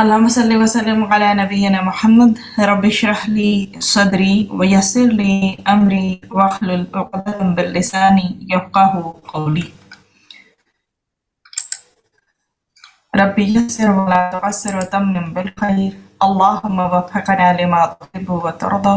اللهم صل وسلم على نبينا محمد رب اشرح لي صدري ويسر لي أمري واحلل عقدة من لساني يفقهوا قولي رب يسر ولا تعسر وتمم بالخير اللهم وفقنا لما تحب وترضى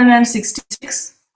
166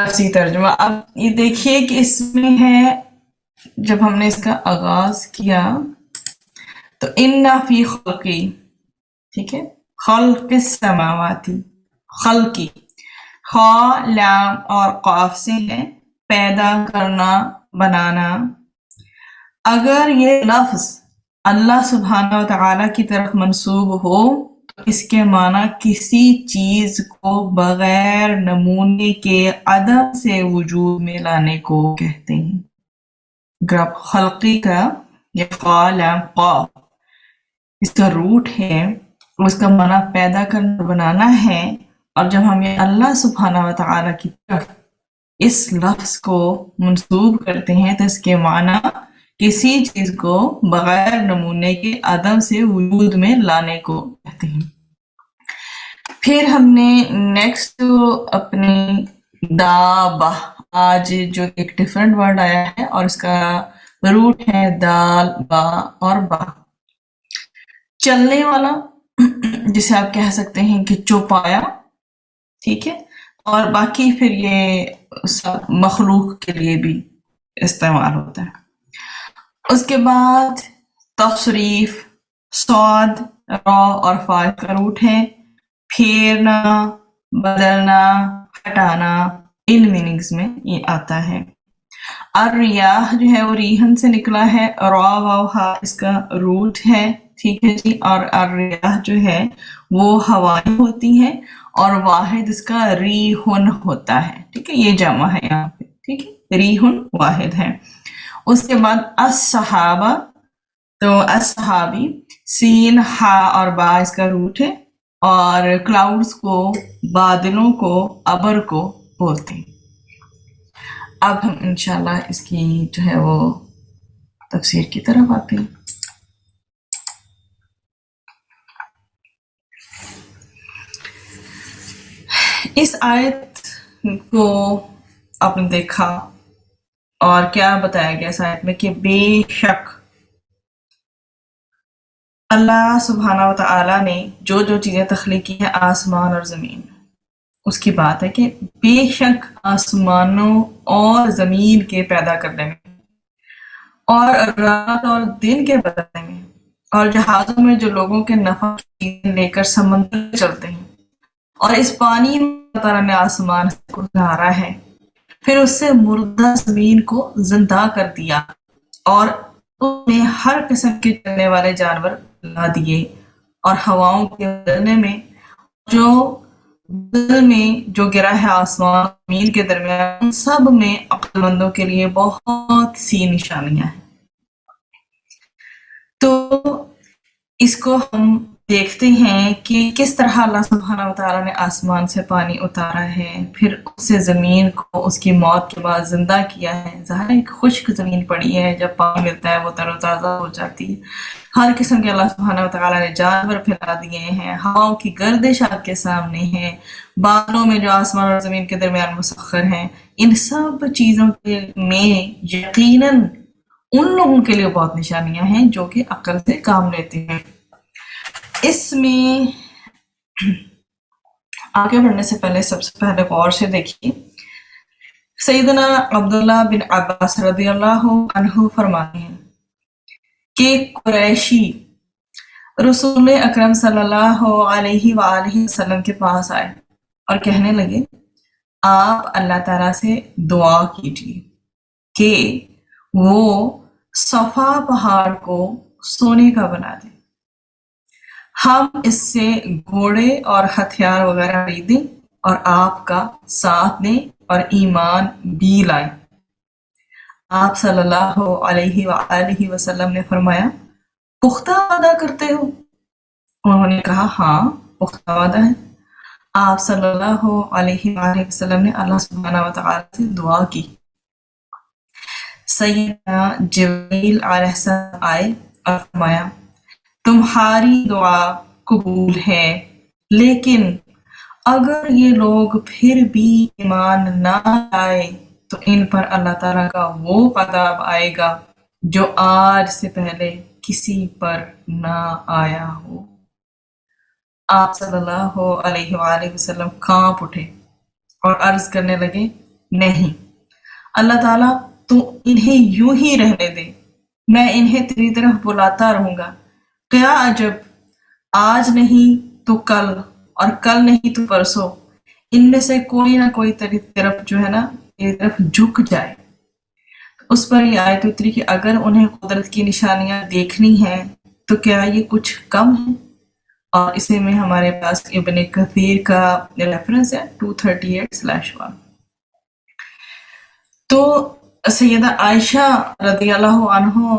لفظی ترجمہ اب یہ دیکھیے کہ اس میں ہے، جب ہم نے اس کا آغاز کیا تو انا فی خلقی، ٹھیک ہے، خلق السماواتی، خلقی، خا لام اور قاف سے ہے، پیدا کرنا، بنانا. اگر یہ لفظ اللہ سبحانہ و تعالیٰ کی طرف منسوب ہو تو اس کے معنی کسی چیز کو بغیر نمونے کے عدم سے وجود میں لانے کو کہتے ہیں. گرب خلقی کا یہ خا لام قاف اس کا روٹ ہے، اس کا معنی پیدا کرنا، بنانا ہے. اور جب ہم یہ اللہ سبحانہ و تعالیٰ کی طرف اس لفظ کو منسوب کرتے ہیں تو اس کے معنی کسی چیز کو بغیر نمونے کے عدم سے وجود میں لانے کو کہتے ہیں. پھر ہم نے نیکسٹ اپنی دابہ، آج جو ایک ڈیفرنٹ ورڈ آیا ہے اور اس کا روٹ ہے دال با اور با، چلنے والا، جسے آپ کہہ سکتے ہیں کہ چوپایا، ٹھیک ہے، اور باقی پھر یہ سب مخلوق کے لیے بھی استعمال ہوتا ہے. اس کے بعد تصریف، صاد، را اور فا کا روٹ ہے، پھیرنا، بدلنا، ہٹانا، ان میننگز میں یہ آتا ہے. الریاح جو ہے وہ ریحن سے نکلا ہے، را واو ہا اس کا روٹ ہے، ٹھیک ہے جی. اور الریاح جو ہے وہ ہوائیں ہوتی ہیں اور واحد اس کا ریحن ہوتا ہے، ٹھیک ہے، یہ جمع ہے یہاں پہ، ٹھیک ہے، ریحن واحد ہے. اس کے بعد الصحابہ، تو الصحابی، سین ہا اور با اس کا روٹ ہے، اور کلاؤڈز کو، بادلوں کو، ابر کو بولتے ہیں. اب ہم انشاءاللہ اس کی جو ہے وہ تفسیر کی طرف آتے ہیں. اس آیت کو آپ نے دیکھا اور کیا بتایا گیا اس آیت میں کہ بے شک اللہ سبحانہ و تعالیٰ نے جو جو چیزیں تخلیق کی ہیں آسمان اور زمین، اس کی بات ہے کہ بے شک آسمانوں اور زمین کے پیدا کرنے میں اور رات اور دن کے بدلنے میں اور جہازوں میں جو لوگوں کے نفع کی چیزیں لے کر سمندر چلتے ہیں، اور اس پانی میں اللہ تعالیٰ نے آسمان کو اتارا ہے، پھر اس سے مردہ زمین کو زندہ کر دیا اور اس میں ہر قسم کے چلنے والے جانور لا دیے، اور ہواؤں کے بدلنے میں جو بدل میں جو گرا ہے آسمان زمین کے درمیان، ان سب میں عقل مندوں کے لیے بہت سی نشانیاں ہیں. تو اس کو ہم دیکھتے ہیں کہ کس طرح اللہ سبحانہ و تعالیٰ نے آسمان سے پانی اتارا ہے، پھر اس سے زمین کو اس کی موت کے بعد زندہ کیا ہے. ظاہر ایک خشک زمین پڑی ہے، جب پانی ملتا ہے وہ تر و تازہ ہو جاتی ہے. ہر قسم کے اللہ سبحانہ و تعالیٰ نے جانور پھیلا دیے ہیں، ہواؤں کی گردش آپ کے سامنے ہے، بادلوں میں جو آسمان اور زمین کے درمیان مسخر ہیں. ان سب چیزوں کے میں یقیناً ان لوگوں کے لیے بہت نشانیاں ہیں جو کہ عقل سے کام لیتے ہیں. اس میں آگے بڑھنے سے پہلے سب سے پہلے غور سے دیکھیے، سیدنا عبداللہ بن عباس رضی اللہ عنہ فرماتے ہیں کہ قریشی رسول اکرم صلی اللہ علیہ وآلہ وسلم کے پاس آئے اور کہنے لگے، آپ اللہ تعالیٰ سے دعا کیجیے کہ وہ صفا پہاڑ کو سونے کا بنا دیں، ہم اس سے گھوڑے اور ہتھیار وغیرہ خریدیں اور آپ کا ساتھ دیں اور ایمان بھی لائیں. آپ صلی اللہ علیہ وآلہ وسلم نے فرمایا، پختہ وعدہ کرتے ہو؟ انہوں نے کہا، ہاں پختہ وعدہ ہے. آپ صلی اللہ علیہ وآلہ وسلم نے اللہ سبحانہ و تعالیٰ سے دعا کی. سیدنا جبریل علیہ السلام آئے اور فرمایا، تمہاری دعا قبول ہے، لیکن اگر یہ لوگ پھر بھی ایمان نہ لائے تو ان پر اللہ تعالیٰ کا وہ عذاب آئے گا جو آج سے پہلے کسی پر نہ آیا ہو. آپ صلی اللہ علیہ وآلہ وسلم کانپ اٹھے اور عرض کرنے لگے، نہیں، اللہ تعالیٰ تو انہیں یوں ہی رہنے دے، میں انہیں تیری طرف بلاتا رہوں گا، کیا عجب، آج نہیں تو کل اور کل نہیں تو پرسوں ان میں سے کوئی نہ کوئی تیری طرف جو ہے نا تیری طرف جھک جائے۔ اس پر یہ آیت اتری کہ اگر انہیں قدرت کی نشانیاں دیکھنی ہیں تو کیا یہ کچھ کم ہے؟ اور اسے میں ہمارے پاس ابن کثیر کا ریفرنس ہے 238/1۔ تو سیدہ عائشہ رضی اللہ عنہا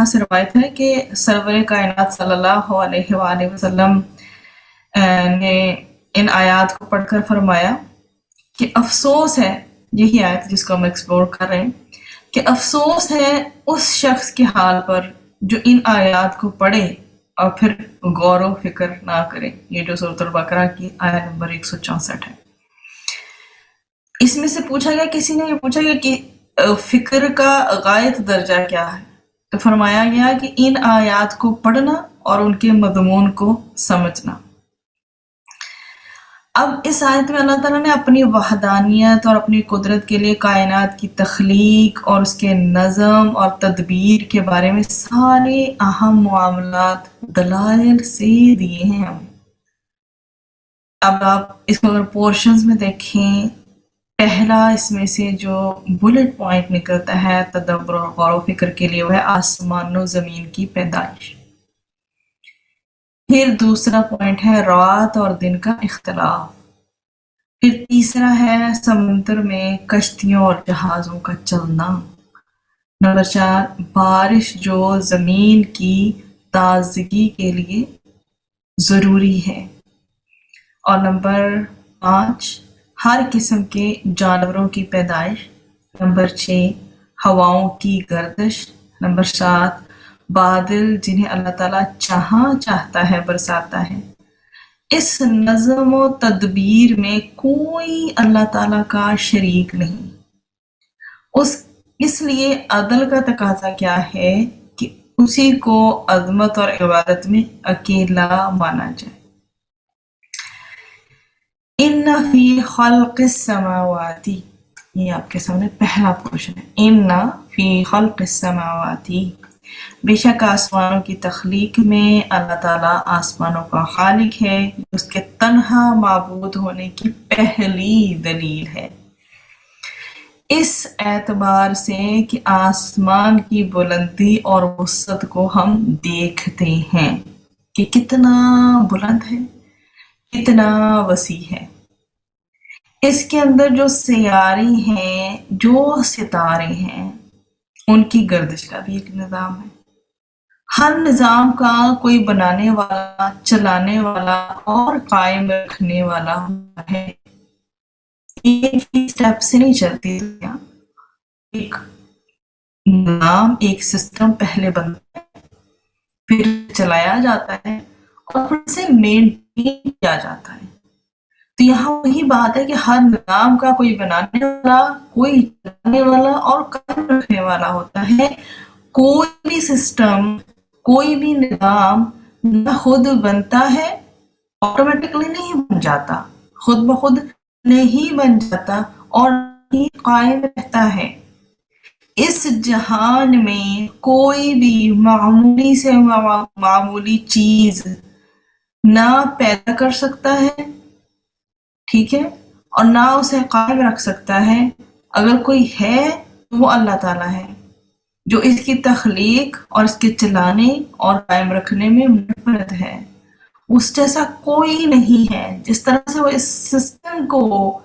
سے روایت ہے کہ سرور کائنات صلی اللہ علیہ وآلہ وسلم نے ان آیات کو پڑھ کر فرمایا کہ افسوس ہے، یہی آیت جس کو ہم ایکسپلور کر رہے ہیں، کہ افسوس ہے اس شخص کے حال پر جو ان آیات کو پڑھے اور پھر غور و فکر نہ کرے۔ یہ جو سورۃ البقرہ کی آیت نمبر 164 ہے۔ اس میں سے پوچھا گیا، کسی نے یہ پوچھا گیا کہ فکر کا غایت درجہ کیا ہے؟ تو فرمایا گیا کہ ان آیات کو پڑھنا اور ان کے مضمون کو سمجھنا۔ اب اس آیت میں اللہ تعالیٰ نے اپنی وحدانیت اور اپنی قدرت کے لیے کائنات کی تخلیق اور اس کے نظم اور تدبیر کے بارے میں سارے اہم معاملات دلائل سے دیے ہیں ہمیں۔ اب آپ اس کو اگر پورشنز میں دیکھیں، پہلا اس میں سے جو بلٹ پوائنٹ نکلتا ہے تدبر اور غور و فکر کے لیے وہ ہے آسمان و زمین کی پیدائش۔ پھر دوسرا پوائنٹ ہے رات اور دن کا اختلاف۔ پھر تیسرا ہے سمندر میں کشتیوں اور جہازوں کا چلنا۔ نمبر 4 بارش جو زمین کی تازگی کے لیے ضروری ہے۔ اور نمبر 5 ہر قسم کے جانوروں کی پیدائش۔ نمبر 6 ہواؤں کی گردش۔ نمبر 7 بادل جنہیں اللہ تعالیٰ چاہتا ہے برساتا ہے۔ اس نظم و تدبیر میں کوئی اللہ تعالیٰ کا شریک نہیں۔ اس لیے عدل کا تقاضا کیا ہے کہ اسی کو عظمت اور عبادت میں اکیلا مانا جائے۔ ان فی خلق السماوات، یہ آپ کے سامنے پہلا پورشن ہے۔ ان فی خلق السماوات، بے شک آسمانوں کی تخلیق میں اللہ تعالیٰ آسمانوں کا خالق ہے، اس کے تنہا معبود ہونے کی پہلی دلیل ہے۔ اس اعتبار سے کہ آسمان کی بلندی اور وسعت کو ہم دیکھتے ہیں کہ کتنا بلند ہے، کتنا وسیع ہے۔ اس کے اندر جو سیارے ہیں، جو ستارے ہیں، ان کی گردش کا بھی ایک نظام ہے۔ ہر نظام کا کوئی بنانے والا، چلانے والا اور قائم رکھنے والا ہوتا ہے۔ ایک ہی سٹیپ سے نہیں چلتی دنیا، ایک نظام، ایک سسٹم پہلے بنتا ہے، پھر چلایا جاتا ہے اور پھر سے مینٹین کیا جاتا ہے۔ تو یہاں وہی بات ہے کہ ہر نظام کا کوئی بنانے والا، کوئی چلانے والا اور قائم رکھنے والا ہوتا ہے۔ کوئی بھی سسٹم، کوئی بھی نظام نہ خود بنتا ہے، آٹومیٹکلی نہیں بن جاتا، خود بخود نہیں بن جاتا اور ہی قائم رہتا ہے۔ اس جہان میں کوئی بھی معمولی سے معمولی چیز نہ پیدا کر سکتا ہے، ٹھیک ہے، اور نہ اسے قائم رکھ سکتا ہے۔ اگر کوئی ہے تو وہ اللہ تعالیٰ ہے جو اس کی تخلیق اور اس کے چلانے اور قائم رکھنے میں منفرد ہے۔ اس جیسا کوئی نہیں ہے۔ جس طرح سے وہ اس سسٹم کو،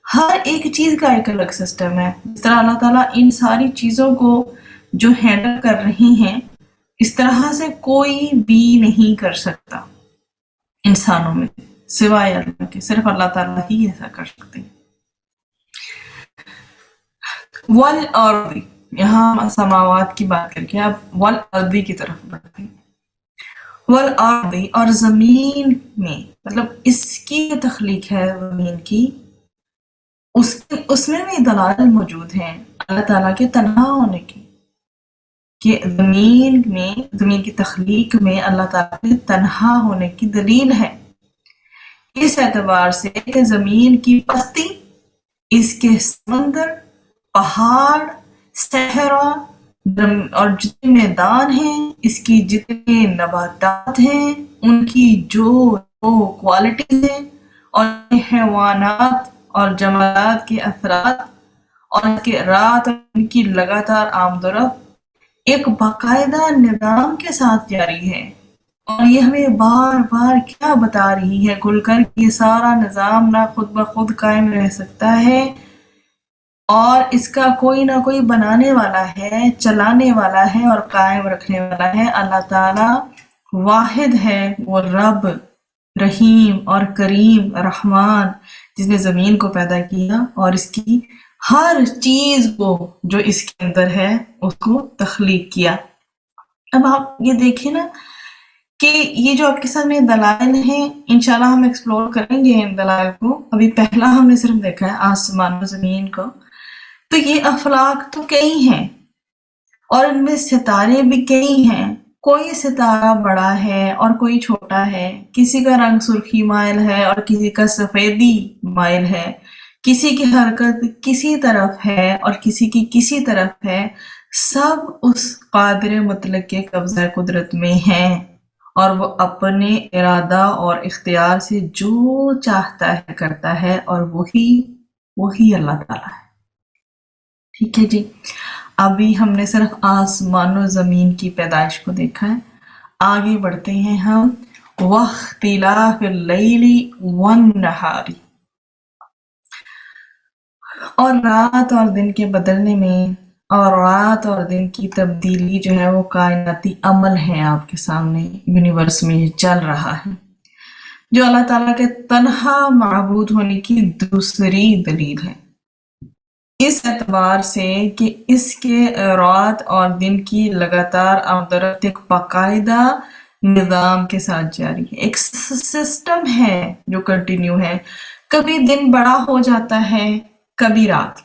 ہر ایک چیز کا ایک الگ سسٹم ہے، جس طرح اللہ تعالیٰ ان ساری چیزوں کو جو ہینڈل کر رہی ہیں، اس طرح سے کوئی بھی نہیں کر سکتا انسانوں میں سوائے اللہ کے۔ صرف اللہ تعالیٰ ہی ایسا کر سکتے ہیں۔ والارض، یہاں سماوات کی بات کر کے اب والارض کی طرف بڑھتے ہیں۔ والارض، اور زمین میں، مطلب اس کی تخلیق ہے زمین کی، اس میں بھی دلائل موجود ہیں اللہ تعالیٰ کے تنہا ہونے کی، کہ زمین کی تخلیق میں اللہ تعالیٰ کے تنہا ہونے کی دلیل ہے۔ اس اعتبار سے کہ زمین کی پستی اس کے سمندر، پہاڑ، صحرا اور جتنے میدان ہیں، اس کی جتنے نباتات ہیں، ان کی جو کوالٹیز ہیں، اور حیوانات اور جمادات کے اثرات، اور ان کے رات اور ان کی لگاتار آمد و رفت ایک باقاعدہ نظام کے ساتھ جاری ہے۔ اور یہ ہمیں بار بار کیا بتا رہی ہے کھل کر کہ یہ سارا نظام نہ خود بخود قائم رہ سکتا ہے، اور اس کا کوئی نہ کوئی بنانے والا ہے، چلانے والا ہے اور قائم رکھنے والا ہے۔ اللہ تعالیٰ واحد ہے، وہ رب رحیم اور کریم رحمان، جس نے زمین کو پیدا کیا اور اس کی ہر چیز کو جو اس کے اندر ہے اس کو تخلیق کیا۔ اب آپ یہ دیکھیں نا کہ یہ جو آپ کے سامنے دلائل ہیں، انشاءاللہ ہم ایکسپلور کریں گے ان دلائل کو۔ ابھی پہلا ہم نے صرف دیکھا ہے آسمان و زمین کو، تو یہ افلاک تو کئی ہیں اور ان میں ستارے بھی کئی ہیں۔ کوئی ستارہ بڑا ہے اور کوئی چھوٹا ہے، کسی کا رنگ سرخی مائل ہے اور کسی کا سفیدی مائل ہے، کسی کی حرکت کسی طرف ہے اور کسی کی کسی طرف ہے، سب اس قادر مطلق کے قبضہ قدرت میں ہیں، اور وہ اپنے ارادہ اور اختیار سے جو چاہتا ہے کرتا ہے، اور وہی اللہ تعالیٰ ہے۔ ٹھیک ہے جی، ابھی ہم نے صرف آسمان و زمین کی پیدائش کو دیکھا ہے، آگے بڑھتے ہیں ہم واختلاف اللیل والنہار، اور رات اور دن کے بدلنے میں، اور رات اور دن کی تبدیلی جو ہے وہ کائناتی عمل ہے، آپ کے سامنے یونیورس میں یہ چل رہا ہے، جو اللہ تعالیٰ کے تنہا معبود ہونے کی دوسری دلیل ہے، اس اعتبار سے کہ اس کے رات اور دن کی لگاتار آمد و رفت ایک باقاعدہ نظام کے ساتھ جاری ہے، ایک سسٹم ہے جو کنٹینیو ہے۔ کبھی دن بڑا ہو جاتا ہے، کبھی رات،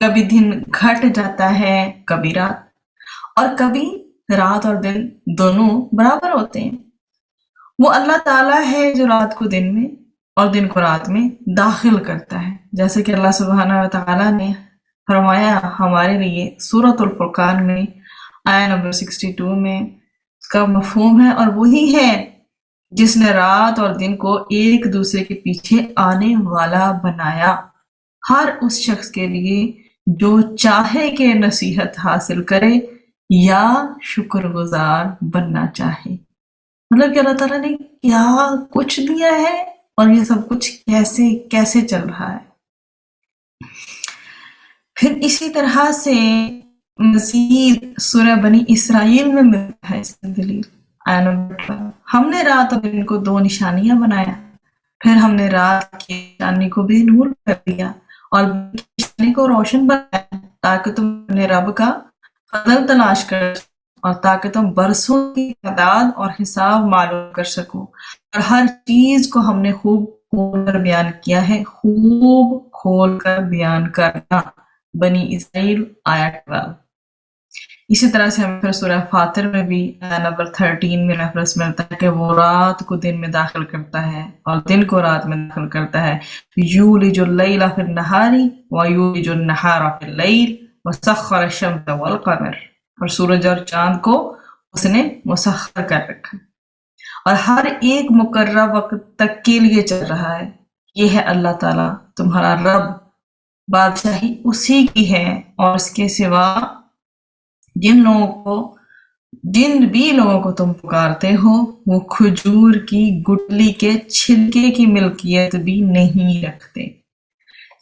کبھی دن گھٹ جاتا ہے، کبھی رات، اور کبھی رات اور دن دونوں برابر ہوتے ہیں۔ وہ اللہ تعالیٰ ہے جو رات کو دن میں اور دن کو رات میں داخل کرتا ہے، جیسے کہ اللہ سبحانہ وتعالیٰ نے فرمایا ہمارے لیے سورۃ الفرقان میں آیہ نمبر 62 میں، اس کا مفہوم ہے، اور وہی ہے جس نے رات اور دن کو ایک دوسرے کے پیچھے آنے والا بنایا، ہر اس شخص کے لیے جو چاہے کہ نصیحت حاصل کرے یا شکر گزار بننا چاہے۔ مطلب کہ اللہ تعالیٰ نے کیا کچھ دیا ہے اور یہ سب کچھ کیسے چل رہا ہے۔ پھر اسی طرح سے مزید سورہ بنی اسرائیل میں ملتا ہے اس کی دلیل، آیہ نمبر 12، ہم نے رات اور دن کو دو نشانیاں بنایا، پھر ہم نے رات کی نشانی کو بے نور کر دیا اور دن کی نشانی کو روشن بنایا، تاکہ تم اپنے رب کا فضل تلاش کر اور تاکہ تم برسوں کی تعداد اور حساب معلوم کر سکو، اور ہر چیز کو ہم نے خوب کھول کر بیان کیا ہے، خوب کھول کر بیان کرنا، بنی اسرائیل آیت 12۔ اسی طرح سے ہمیں پھر سورہ فاطر میں بھی آیہ نمبر 13 میں ریفرنس ملتا ہے کہ وہ رات کو دن میں داخل کرتا ہے اور دن کو رات میں داخل کرتا ہے، یولج اللیل فی النہار ویولج النہار فی اللیل وسخر الشمس والقمر، اور سورج اور چاند کو اس نے مسخر کر رکھا اور ہر ایک مقررہ وقت تک کے لیے چل رہا ہے۔ یہ ہے اللہ تعالیٰ تمہارا رب، بادشاہی اسی کی ہے، اور اس کے سوا جن بھی لوگوں کو تم پکارتے ہو وہ کھجور کی گٹلی کے چھلکے کی ملکیت بھی نہیں رکھتے۔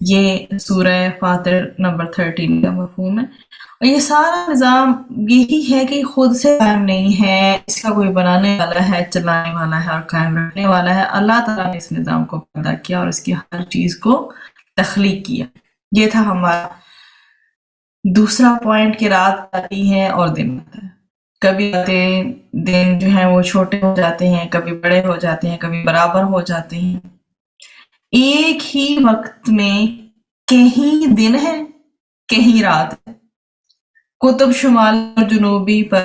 یہ سورہ فاطر نمبر 13 کا مفہوم ہے، اور یہ سارا نظام یہی ہے کہ خود سے قائم نہیں ہے، اس کا کوئی بنانے والا ہے، چلانے والا ہے اور قائم رکھنے والا ہے۔ اللہ تعالیٰ نے اس نظام کو پیدا کیا اور اس کی ہر چیز کو تخلیق کیا۔ یہ تھا ہمارا دوسرا پوائنٹ کہ رات آتی ہے اور دن آتا ہے، کبھی دن جو ہیں وہ چھوٹے ہو جاتے ہیں، کبھی بڑے ہو جاتے ہیں، کبھی برابر ہو جاتے ہیں۔ ایک ہی وقت میں کہیں دن ہے کہیں رات ہے، قطب شمال اور جنوبی پر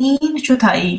3/4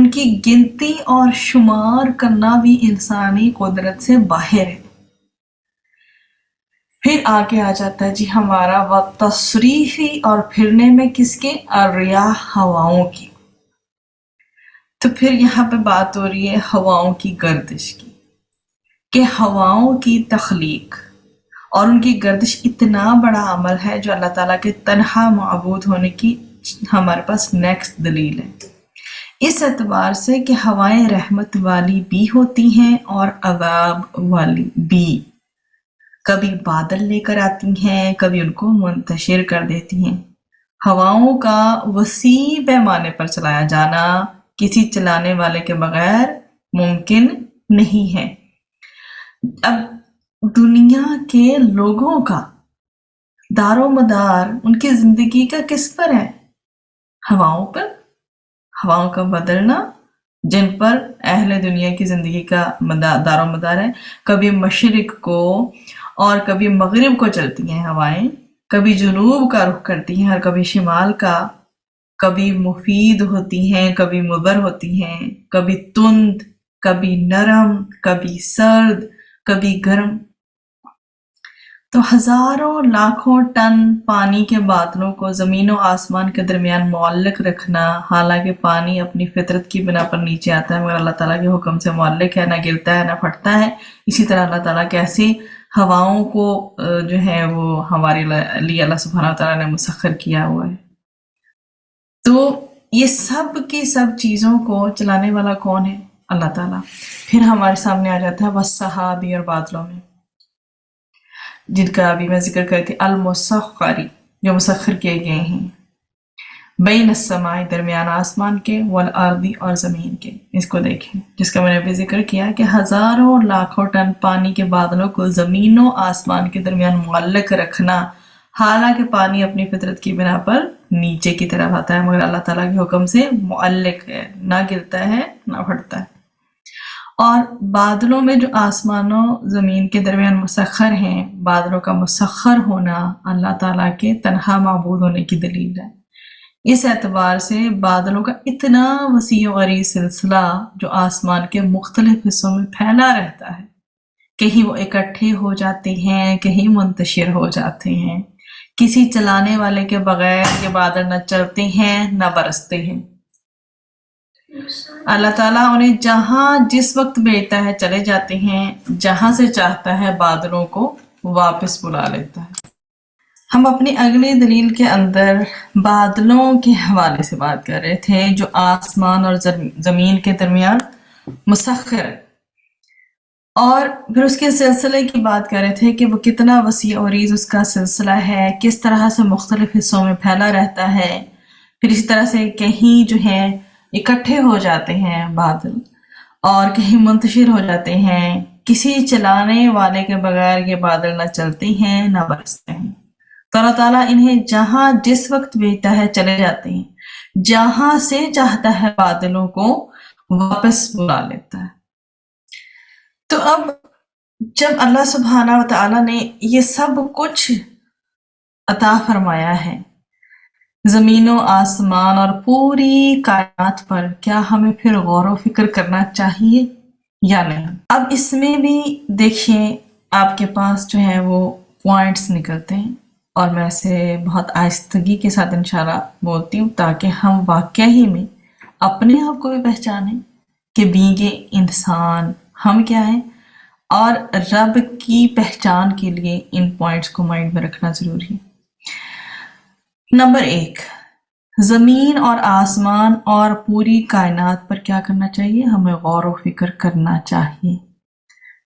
ان کی گنتی اور شمار کرنا بھی انسانی قدرت سے باہر ہے۔ پھر آگے آ جاتا ہے جی ہمارا وتصریفی، اور پھرنے میں کس کے؟ الریاح، ہواؤں کی۔ تو پھر یہاں پہ بات ہو رہی ہے ہواؤں کی گردش کی، کہ ہواؤں کی تخلیق اور ان کی گردش اتنا بڑا عمل ہے جو اللہ تعالیٰ کے تنہا معبود ہونے کی ہمارے پاس نیکسٹ دلیل ہے، اس اعتبار سے کہ ہوائیں رحمت والی بھی ہوتی ہیں اور عذاب والی بھی۔ کبھی بادل لے کر آتی ہیں، کبھی ان کو منتشر کر دیتی ہیں۔ ہواؤں کا وسیع پیمانے پر چلایا جانا کسی چلانے والے کے بغیر ممکن نہیں ہے۔ اب دنیا کے لوگوں کا دار و مدار ان کی زندگی کا کس پر ہے؟ ہواؤں پر، ہواؤں کا بدلنا جن پر اہل دنیا کی زندگی کا دار و مدار ہے۔ کبھی مشرق کو اور کبھی مغرب کو چلتی ہیں ہوائیں، کبھی جنوب کا رخ کرتی ہیں اور کبھی شمال کا، کبھی مفید ہوتی ہیں، کبھی مضر ہوتی ہیں، کبھی تند، کبھی نرم، کبھی سرد، کبھی گرم۔ تو ہزاروں لاکھوں ٹن پانی کے بادلوں کو زمین و آسمان کے درمیان معلق رکھنا، حالانکہ پانی اپنی فطرت کی بنا پر نیچے آتا ہے مگر اللہ تعالیٰ کے حکم سے معلق ہے، نہ گرتا ہے نہ پھٹتا ہے۔ اسی طرح اللہ تعالیٰ کیسے ہواؤں کو جو ہے وہ ہمارے لیے اللہ سبحانہ وتعالیٰ نے مسخر کیا ہوا ہے۔ تو یہ سب کی سب چیزوں کو چلانے والا کون ہے؟ اللہ تعالیٰ۔ پھر ہمارے سامنے آ جاتا ہے والسحابی، اور بادلوں میں، جن کا ابھی میں ذکر کرتی المسخری، جو مسخر کیے گئے ہیں، بین السماء، درمیان آسمان کے، والارضی، اور زمین کے۔ اس کو دیکھیں جس کا میں نے ابھی ذکر کیا کہ ہزاروں لاکھوں ٹن پانی کے بادلوں کو زمین و آسمان کے درمیان معلق رکھنا، حالانکہ پانی اپنی فطرت کی بنا پر نیچے کی طرف آتا ہے مگر اللہ تعالیٰ کے حکم سے معلق ہے، نہ گرتا ہے نہ پھٹتا ہے۔ اور بادلوں میں جو آسمان و زمین کے درمیان مسخر ہیں، بادلوں کا مسخر ہونا اللہ تعالیٰ کے تنہا معبود ہونے کی دلیل ہے۔ اس اعتبار سے بادلوں کا اتنا وسیع و عریض سلسلہ جو آسمان کے مختلف حصوں میں پھیلا رہتا ہے، کہیں وہ اکٹھے ہو جاتے ہیں، کہیں منتشر ہو جاتے ہیں، کسی چلانے والے کے بغیر یہ بادل نہ چلتے ہیں نہ برستے ہیں۔ اللہ تعالیٰ انہیں جہاں جس وقت بھیجتا ہے چلے جاتے ہیں، جہاں سے چاہتا ہے بادلوں کو واپس بلا لیتا ہے۔ ہم اپنی اگلی دلیل کے اندر بادلوں کے حوالے سے بات کر رہے تھے جو آسمان اور زمین کے درمیان مسخر ہے، اور پھر اس کے سلسلے کی بات کر رہے تھے کہ وہ کتنا وسیع و عریض اس کا سلسلہ ہے، کس طرح سے مختلف حصوں میں پھیلا رہتا ہے۔ پھر اسی طرح سے کہیں جو ہے اکٹھے ہو جاتے ہیں بادل اور کہیں منتشر ہو جاتے ہیں، کسی چلانے والے کے بغیر یہ بادل نہ چلتے ہیں نہ برستے ہیں۔ تو اللہ تعالیٰ انہیں جہاں جس وقت بھیجتا ہے چلے جاتے ہیں، جہاں سے چاہتا ہے بادلوں کو واپس بلا لیتا ہے۔ تو اب جب اللہ سبحانہ و تعالیٰ نے یہ سب کچھ عطا فرمایا ہے زمین و آسمان اور پوری کائنات پر، کیا ہمیں پھر غور و فکر کرنا چاہیے یا نہیں؟ اب اس میں بھی دیکھیں آپ کے پاس جو ہے وہ پوائنٹس نکلتے ہیں، اور میں اسے بہت آہستگی کے ساتھ انشاءاللہ بولتی ہوں تاکہ ہم واقعی میں اپنے آپ کو بھی پہچانیں کہ بینگ انسان ہم کیا ہیں، اور رب کی پہچان کے لیے ان پوائنٹس کو مائنڈ میں رکھنا ضروری ہے۔ نمبر 1، زمین اور آسمان اور پوری کائنات پر کیا کرنا چاہیے؟ ہمیں غور و فکر کرنا چاہیے۔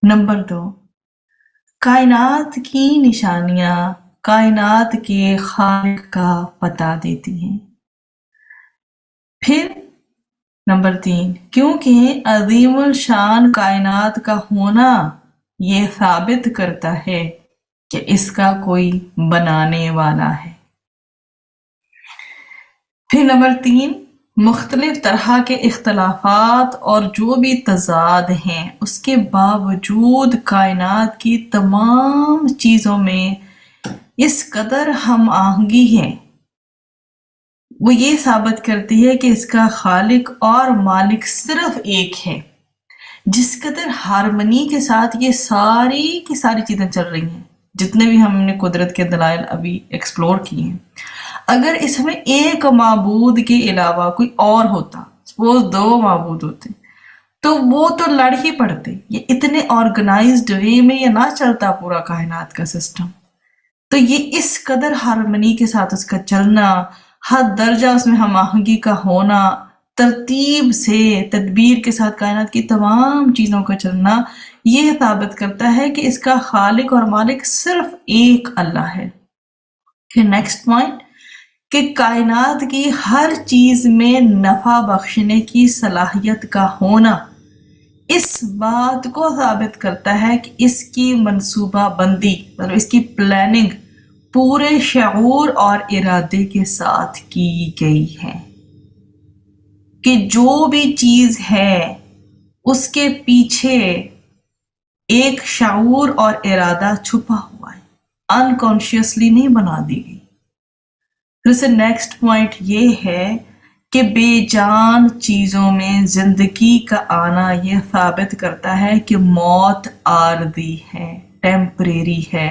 نمبر 2، کائنات کی نشانیاں کائنات کے خالق کا پتہ دیتی ہیں۔ پھر نمبر 3، کیونکہ عظیم الشان کائنات کا ہونا یہ ثابت کرتا ہے کہ اس کا کوئی بنانے والا ہے۔ پھر نمبر 3، مختلف طرح کے اختلافات اور جو بھی تضاد ہیں اس کے باوجود کائنات کی تمام چیزوں میں اس قدر ہم آہنگی ہے وہ یہ ثابت کرتی ہے کہ اس کا خالق اور مالک صرف ایک ہے. جس قدر ہارمنی کے ساتھ یہ ساری کی ساری چیزیں چل رہی ہیں، جتنے بھی ہم نے قدرت کے دلائل ابھی ایکسپلور کیے ہیں، اگر اس میں ایک معبود کے علاوہ کوئی اور ہوتا، سپوز 2 معبود ہوتے، تو وہ تو لڑ ہی پڑتے. یہ اتنے آرگنائزڈ وے میں یہ نہ چلتا پورا کائنات کا سسٹم. تو یہ اس قدر ہارمنی کے ساتھ اس کا چلنا، ہر درجہ اس میں ہم آہنگی کا ہونا، ترتیب سے تدبیر کے ساتھ کائنات کی تمام چیزوں کا چلنا، یہ ثابت کرتا ہے کہ اس کا خالق اور مالک صرف ایک اللہ ہے. پھر نیکسٹ پوائنٹ کہ کائنات کی ہر چیز میں نفع بخشنے کی صلاحیت کا ہونا اس بات کو ثابت کرتا ہے کہ اس کی منصوبہ بندی، مطلب اس کی پلاننگ پورے شعور اور ارادے کے ساتھ کی گئی ہے. کہ جو بھی چیز ہے اس کے پیچھے ایک شعور اور ارادہ چھپا ہوا ہے، انکانشیسلی نہیں بنا دی گئی. پھر سے نیکسٹ پوائنٹ یہ ہے کہ بے جان چیزوں میں زندگی کا آنا یہ ثابت کرتا ہے کہ موت عارضی ہے، ٹیمپریری ہے،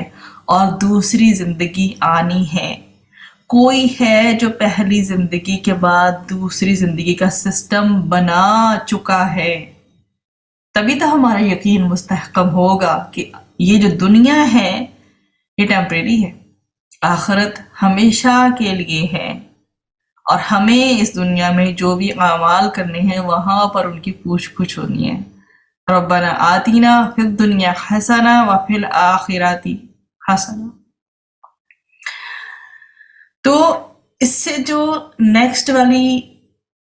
اور دوسری زندگی آنی ہے. کوئی ہے جو پہلی زندگی کے بعد دوسری زندگی کا سسٹم بنا چکا ہے. تبھی تو ہمارا یقین مستحکم ہوگا کہ یہ جو دنیا ہے یہ ٹیمپریری ہے، آخرت ہمیشہ کے لیے ہے، اور ہمیں اس دنیا میں جو بھی اعمال کرنے ہیں وہاں پر ان کی پوچھ گچھ ہونی ہے. ربنا آتینا فی الدنیا حسنہ وفی الآخرۃ حسنہ. تو اس سے جو نیکسٹ والی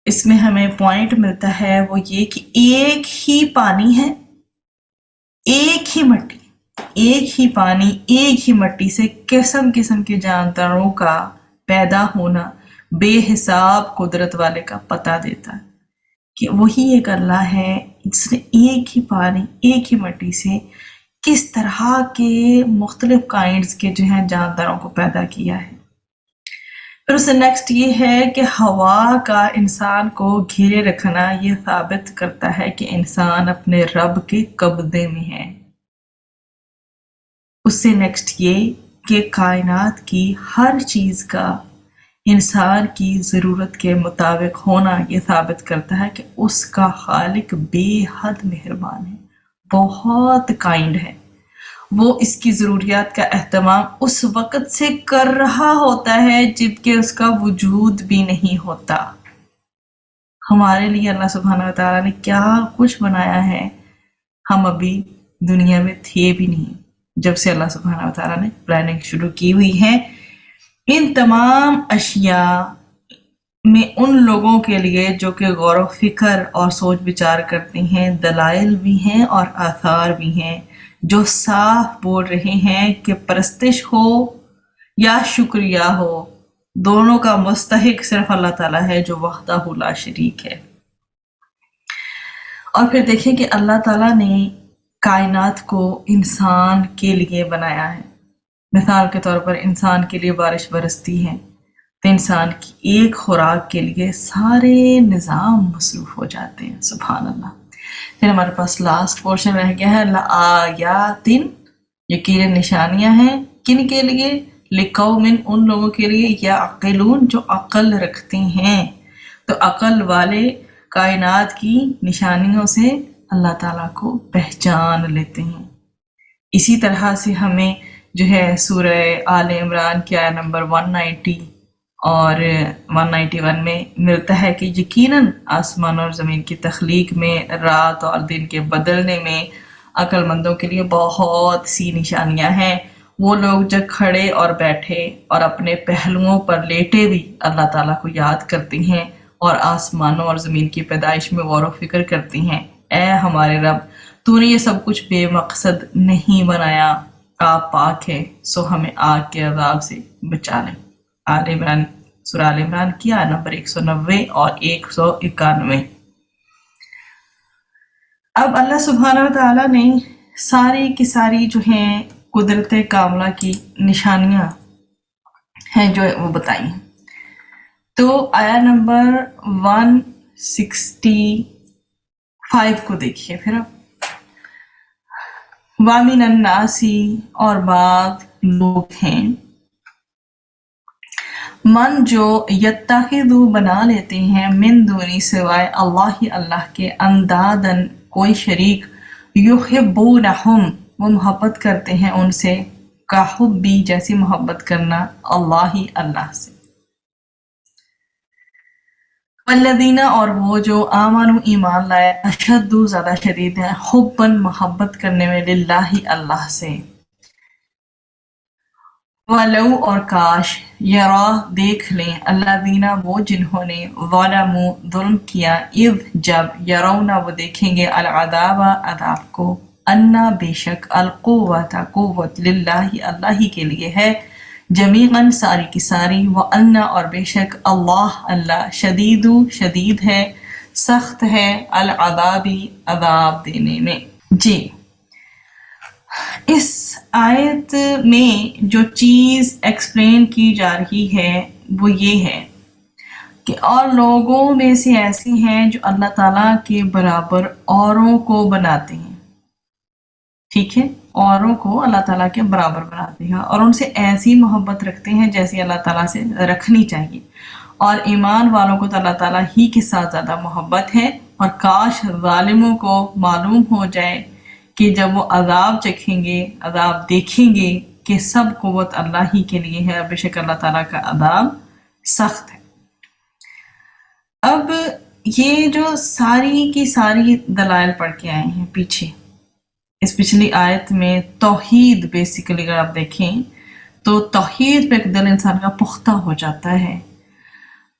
اس میں ہمیں پوائنٹ ملتا ہے وہ یہ کہ ایک ہی پانی ہے، ایک ہی مٹی، ایک ہی پانی، ایک ہی مٹی سے قسم قسم کے جانداروں کا پیدا ہونا بے حساب قدرت والے کا پتہ دیتا ہے کہ وہی ایک اللہ ہے جس نے ایک ہی پانی، ایک ہی مٹی سے کس طرح کے مختلف کائنڈز کے جو ہیں جانداروں کو پیدا کیا ہے. پھر اس سے نیکسٹ یہ ہے کہ ہوا کا انسان کو گھیرے رکھنا یہ ثابت کرتا ہے کہ انسان اپنے رب کے قبضے میں ہے. اس سے نیکسٹ یہ کہ کائنات کی ہر چیز کا انسان کی ضرورت کے مطابق ہونا یہ ثابت کرتا ہے کہ اس کا خالق بے حد مہربان ہے، بہت کائنڈ ہے. وہ اس کی ضروریات کا اہتمام اس وقت سے کر رہا ہوتا ہے جبکہ اس کا وجود بھی نہیں ہوتا. ہمارے لیے اللہ سبحانہ وتعالیٰ نے کیا کچھ بنایا ہے، ہم ابھی دنیا میں تھے بھی نہیں جب سے اللہ سبحانہ وتعالیٰ نے پلاننگ شروع کی ہوئی ہے. ان تمام اشیاء میں ان لوگوں کے لیے جو کہ غور و فکر اور سوچ بچار کرتے ہیں دلائل بھی ہیں اور آثار بھی ہیں، جو صاف بول رہے ہیں کہ پرستش ہو یا شکریہ ہو، دونوں کا مستحق صرف اللہ تعالیٰ ہے جو وحدہ لا شریک ہے. اور پھر دیکھیں کہ اللہ تعالیٰ نے کائنات کو انسان کے لیے بنایا ہے. مثال کے طور پر انسان کے لیے بارش برستی ہے تو انسان کی ایک خوراک کے لیے سارے نظام مصروف ہو جاتے ہیں. سبحان اللہ. پھر ہمارے پاس لاسٹ پورشن رہ گیا ہے لآیات، یقین نشانیاں ہیں کن کے لیے؟ لقوم، ان لوگوں کے لیے یعقلون جو عقل رکھتے ہیں. تو عقل والے کائنات کی نشانیوں سے اللہ تعالیٰ کو پہچان لیتے ہیں. اسی طرح سے ہمیں جو ہے سورہ آل عمران کی آیت نمبر 190 اور 191 میں ملتا ہے کہ یقیناً آسمان اور زمین کی تخلیق میں، رات اور دن کے بدلنے میں عقل مندوں کے لیے بہت سی نشانیاں ہیں. وہ لوگ جو کھڑے اور بیٹھے اور اپنے پہلوؤں پر لیٹے بھی اللہ تعالیٰ کو یاد کرتے ہیں اور آسمانوں اور زمین کی پیدائش میں غور و فکر کرتے ہیں. اے ہمارے رب، تو نے یہ سب کچھ بے مقصد نہیں بنایا، آپ پاک ہے، سو ہمیں آگ کے عذاب سے بچا لیں. آل عمران، سورہ آل عمران کی آیت نمبر 190 اور 191. اب اللہ سبحانہ وتعالیٰ نے ساری کی ساری جو ہیں قدرت کاملہ کی نشانیاں ہیں جو وہ بتائی ہیں. تو آیا نمبر 165 کو دیکھیے پھر اب، وَمِنَ النَّاسِ اور بعض لوگ ہیں، من جو یتخذو بنا لیتے ہیں، من دونی سوائے اللہ کے، اندادن کوئی شریک، یحبونہم وہ محبت کرتے ہیں ان سے، کا حبی جیسی محبت کرنا اللہ سے، والذین اور وہ جو آمنوا ایمان لائے، اشد زیادہ شدید ہیں، حباً محبت کرنے میں، للہ اللہ سے، وَلَوْ اور کاش، یرا دیکھ لیں، الذین وہ جنہوں نے، ظلموا ظلم کیا، اذ جب، یرون وہ دیکھیں گے، العذاب عذاب کو، انا بے شک، القوت قوت، للہ اللہ ہی کے لیے ہے، جمیعاً ساری کی ساری، وَأَنَّ اور بے شک، اللہ شدید ہے، سخت ہے، العذابی عذاب دینے میں۔ جی، اس آیت میں جو چیز ایکسپلین کی جا رہی ہے وہ یہ ہے کہ اور لوگوں میں سے ایسے ہیں جو اللہ تعالیٰ کے برابر اوروں کو بناتے ہیں، ٹھیک ہے، اوروں کو اللہ تعالیٰ کے برابر بناتے ہیں اور ان سے ایسی محبت رکھتے ہیں جیسی اللہ تعالیٰ سے رکھنی چاہیے، اور ایمان والوں کو تو اللہ تعالیٰ ہی کے ساتھ زیادہ محبت ہے، اور کاش ظالموں کو معلوم ہو جائے کہ جب وہ عذاب چکھیں گے، عذاب دیکھیں گے کہ سب قوت اللہ ہی کے لیے ہے، بے شک اللہ تعالیٰ کا عذاب سخت ہے۔ اب یہ جو ساری کی ساری دلائل پڑھ کے آئے ہیں پیچھے، اس پچھلی آیت میں توحید بیسیکلی اگر آپ دیکھیں تو توحید پہ ایک دل انسان کا پختہ ہو جاتا ہے۔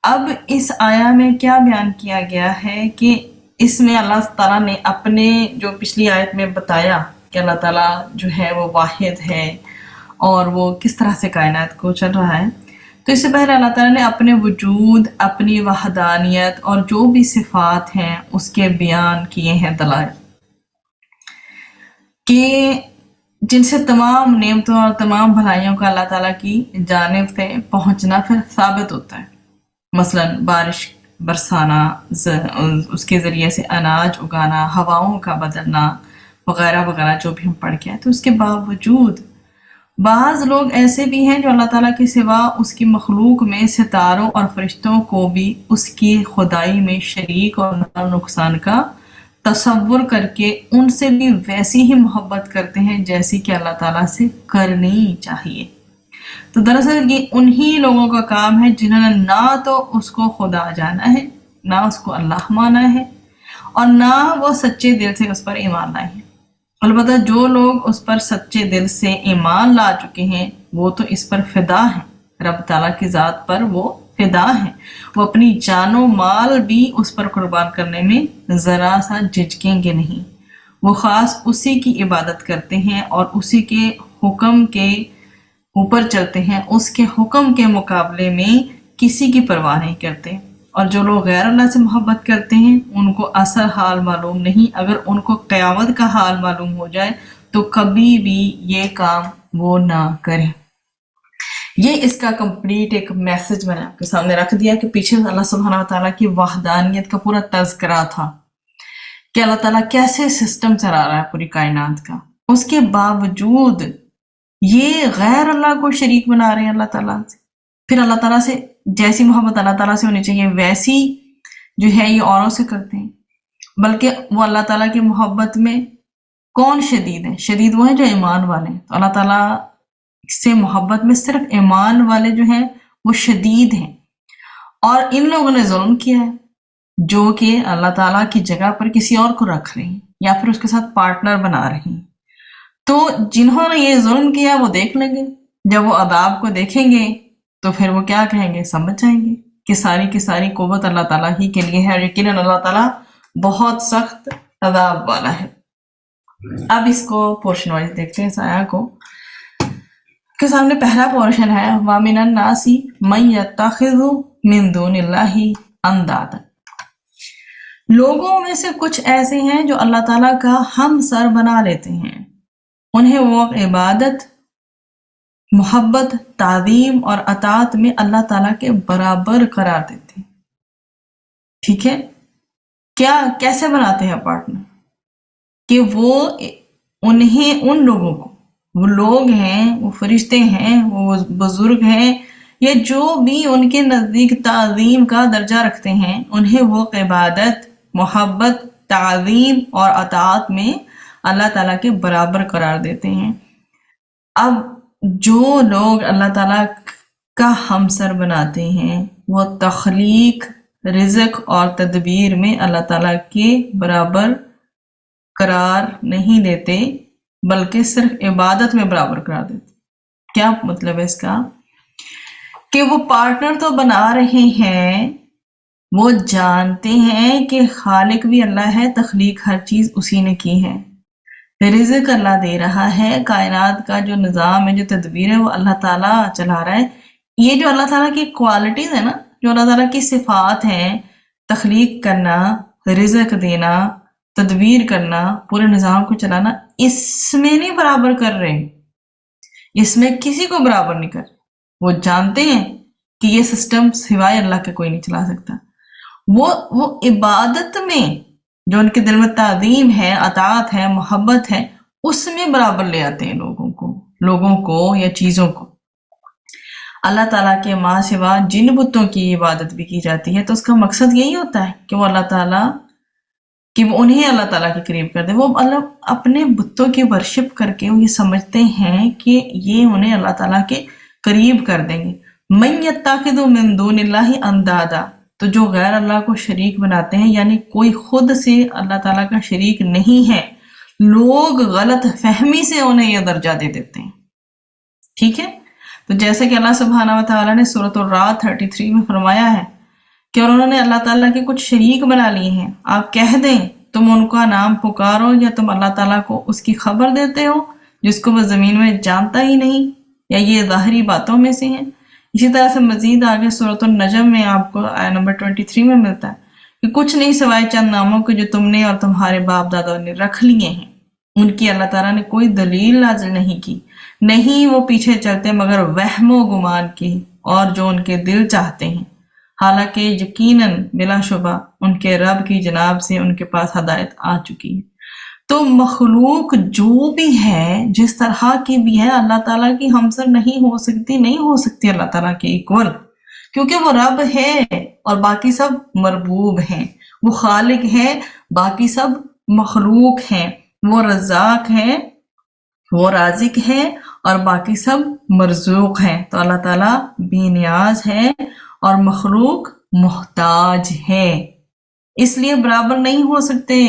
اب اس آیا میں کیا بیان کیا گیا ہے کہ اس میں اللہ تعالیٰ نے اپنے جو پچھلی آیت میں بتایا کہ اللہ تعالیٰ جو ہے وہ واحد ہے اور وہ کس طرح سے کائنات کو چل رہا ہے، تو اس سے پہلے اللہ تعالیٰ نے اپنے وجود، اپنی وحدانیت اور جو بھی صفات ہیں اس کے بیان کیے ہیں دلائل، کہ جن سے تمام نعمتوں اور تمام بھلائیوں کا اللہ تعالیٰ کی جانب سے پہنچنا پھر ثابت ہوتا ہے، مثلا بارش برسانا، اس کے ذریعے سے اناج اگانا، ہواؤں کا بدلنا وغیرہ وغیرہ جو بھی ہم پڑھ کے آئے۔ تو اس کے باوجود بعض لوگ ایسے بھی ہیں جو اللہ تعالیٰ کے سوا اس کی مخلوق میں ستاروں اور فرشتوں کو بھی اس کی خدائی میں شریک اور نقصان کا تصور کر کے ان سے بھی ویسی ہی محبت کرتے ہیں جیسی کہ اللہ تعالیٰ سے کرنی چاہیے۔ تو دراصل یہ انہی لوگوں کا کام ہے جنہوں نے نہ تو اس کو خدا جانا ہے، نہ اس کو اللہ مانا ہے، اور نہ وہ سچے دل سے اس پر ایمان لائے ہیں۔ البتہ جو لوگ اس پر سچے دل سے ایمان لا چکے ہیں وہ تو اس پر فدا ہیں، رب تعالیٰ کی ذات پر وہ فدا ہیں، وہ اپنی جان و مال بھی اس پر قربان کرنے میں ذرا سا جھجکیں گے نہیں، وہ خاص اسی کی عبادت کرتے ہیں اور اسی کے حکم کے اوپر چلتے ہیں، اس کے حکم کے مقابلے میں کسی کی پرواہ نہیں کرتے، اور جو لوگ غیر اللہ سے محبت کرتے ہیں ان کو اصل حال معلوم نہیں، اگر ان کو قیامت کا حال معلوم ہو جائے تو کبھی بھی یہ کام وہ نہ کریں۔ یہ اس کا کمپلیٹ ایک میسج میں نے آپ کے سامنے رکھ دیا کہ پیچھے اللہ سبحانہ وتعالیٰ کی وحدانیت کا پورا تذکرہ تھا کہ اللہ تعالیٰ کیسے سسٹم چلا رہا ہے پوری کائنات کا، اس کے باوجود یہ غیر اللہ کو شریک بنا رہے ہیں اللہ تعالیٰ سے، پھر اللہ تعالیٰ سے جیسی محبت اللہ تعالیٰ سے ہونی چاہیے ویسی جو ہے یہ اوروں سے کرتے ہیں، بلکہ وہ اللہ تعالیٰ کی محبت میں کون شدید ہے؟ شدید وہ ہیں جو ایمان والے ہیں، تو اللہ تعالیٰ سے محبت میں صرف ایمان والے جو ہیں وہ شدید ہیں، اور ان لوگوں نے ظلم کیا ہے جو کہ اللہ تعالیٰ کی جگہ پر کسی اور کو رکھ رہے ہیں یا پھر اس کے ساتھ پارٹنر بنا رہے ہیں۔ تو جنہوں نے یہ ظلم کیا وہ دیکھ لیں گے، جب وہ عذاب کو دیکھیں گے تو پھر وہ کیا کہیں گے، سمجھ جائیں گے کہ ساری کی ساری قوت اللہ تعالیٰ ہی کے لیے ہے، اور یقیناً اللہ تعالیٰ بہت سخت عذاب والا ہے۔ اب اس کو پورشن وائز دیکھتے ہیں، اس آیا کو کے سامنے پہلا پورشن ہے وَمِنَ النَّاسِ مَن يَتَّخِذُ مِن دُونِ اللَّهِ أَندَادًا، لوگوں میں سے کچھ ایسے ہیں جو اللہ تعالیٰ کا ہم سر بنا لیتے ہیں، انہیں وہ عبادت محبت، تعظیم اور اطاعت میں اللہ تعالیٰ کے برابر قرار دیتے ہیں. ٹھیک ہے، کیا کیسے بناتے ہیں پارٹنر؟ کہ وہ انہیں ان لوگوں کو، وہ لوگ ہیں، وہ فرشتے ہیں، وہ بزرگ ہیں، یا جو بھی ان کے نزدیک تعظیم کا درجہ رکھتے ہیں، انہیں وہ عبادت، محبت، تعظیم اور اطاعت میں اللہ تعالیٰ کے برابر قرار دیتے ہیں. اب جو لوگ اللہ تعالیٰ کا ہمسر بناتے ہیں وہ تخلیق، رزق اور تدبیر میں اللہ تعالیٰ کے برابر قرار نہیں دیتے، بلکہ صرف عبادت میں برابر قرار دیتے. کیا مطلب ہے اس کا؟ کہ وہ پارٹنر تو بنا رہے ہیں، وہ جانتے ہیں کہ خالق بھی اللہ ہے، تخلیق ہر چیز اسی نے کی ہے، رزق اللہ دے رہا ہے، کائنات کا جو نظام ہے، جو تدبیر ہے، وہ اللہ تعالیٰ چلا رہا ہے. یہ جو اللہ تعالیٰ کی کوالٹیز ہیں نا، جو اللہ تعالیٰ کی صفات ہیں، تخلیق کرنا، رزق دینا، تدبیر کرنا، پورے نظام کو چلانا، اس میں نہیں برابر کر رہے، اس میں کسی کو برابر نہیں کر رہے. وہ جانتے ہیں کہ یہ سسٹم سوائے اللہ کے کوئی نہیں چلا سکتا. وہ عبادت میں جو ان کے دل میں تعظیم ہے، اطاعت ہے، محبت ہے، اس میں برابر لے آتے ہیں لوگوں کو یا چیزوں کو. اللہ تعالیٰ کے ماں سوا جن بتوں کی عبادت بھی کی جاتی ہے تو اس کا مقصد یہی ہوتا ہے کہ وہ اللہ تعالیٰ، کہ وہ انہیں اللہ تعالیٰ کے قریب کر دے. وہ اپنے بتوں کی ورشپ کر کے وہ یہ سمجھتے ہیں کہ یہ انہیں اللہ تعالیٰ کے قریب کر دیں گے. من یتخذ من دون اللہ اندادا، تو جو غیر اللہ کو شریک بناتے ہیں، یعنی کوئی خود سے اللہ تعالیٰ کا شریک نہیں ہے، لوگ غلط فہمی سے انہیں یہ درجہ دے دیتے ہیں. ٹھیک ہے، تو جیسے کہ اللہ سبحانہ و تعالیٰ نے سورۃ الرعد 33 میں فرمایا ہے کہ اور انہوں نے اللہ تعالیٰ کے کچھ شریک بنا لیے ہیں. آپ کہہ دیں تم ان کا نام پکارو، یا تم اللہ تعالیٰ کو اس کی خبر دیتے ہو جس کو وہ زمین میں جانتا ہی نہیں، یا یہ ظاہری باتوں میں سے ہیں. اسی طرح سے مزید آگے سورۃ النجم میں آپ کو آیت نمبر 23 میں ملتا ہے کہ کچھ نہیں سوائے چند ناموں کے جو تم نے اور تمہارے باپ دادا نے رکھ لیے ہیں، ان کی اللہ تعالیٰ نے کوئی دلیل نازل نہیں کی، نہیں وہ پیچھے چلتے مگر وہم و گمان کی اور جو ان کے دل چاہتے ہیں، حالانکہ یقیناً بلا شبہ ان کے رب کی جناب سے ان کے پاس ہدایت آ چکی ہے. تو مخلوق جو بھی ہے، جس طرح کی بھی ہے، اللہ تعالیٰ کی ہمسر نہیں ہو سکتی اللہ تعالیٰ کے ایکول، کیونکہ وہ رب ہے اور باقی سب مربوب ہیں. وہ خالق ہے، باقی سب مخلوق ہیں. وہ رزاق ہے، وہ رازق ہے اور باقی سب مرزوق ہیں. تو اللہ تعالیٰ بے نیاز ہے اور مخلوق محتاج ہے، اس لیے برابر نہیں ہو سکتے.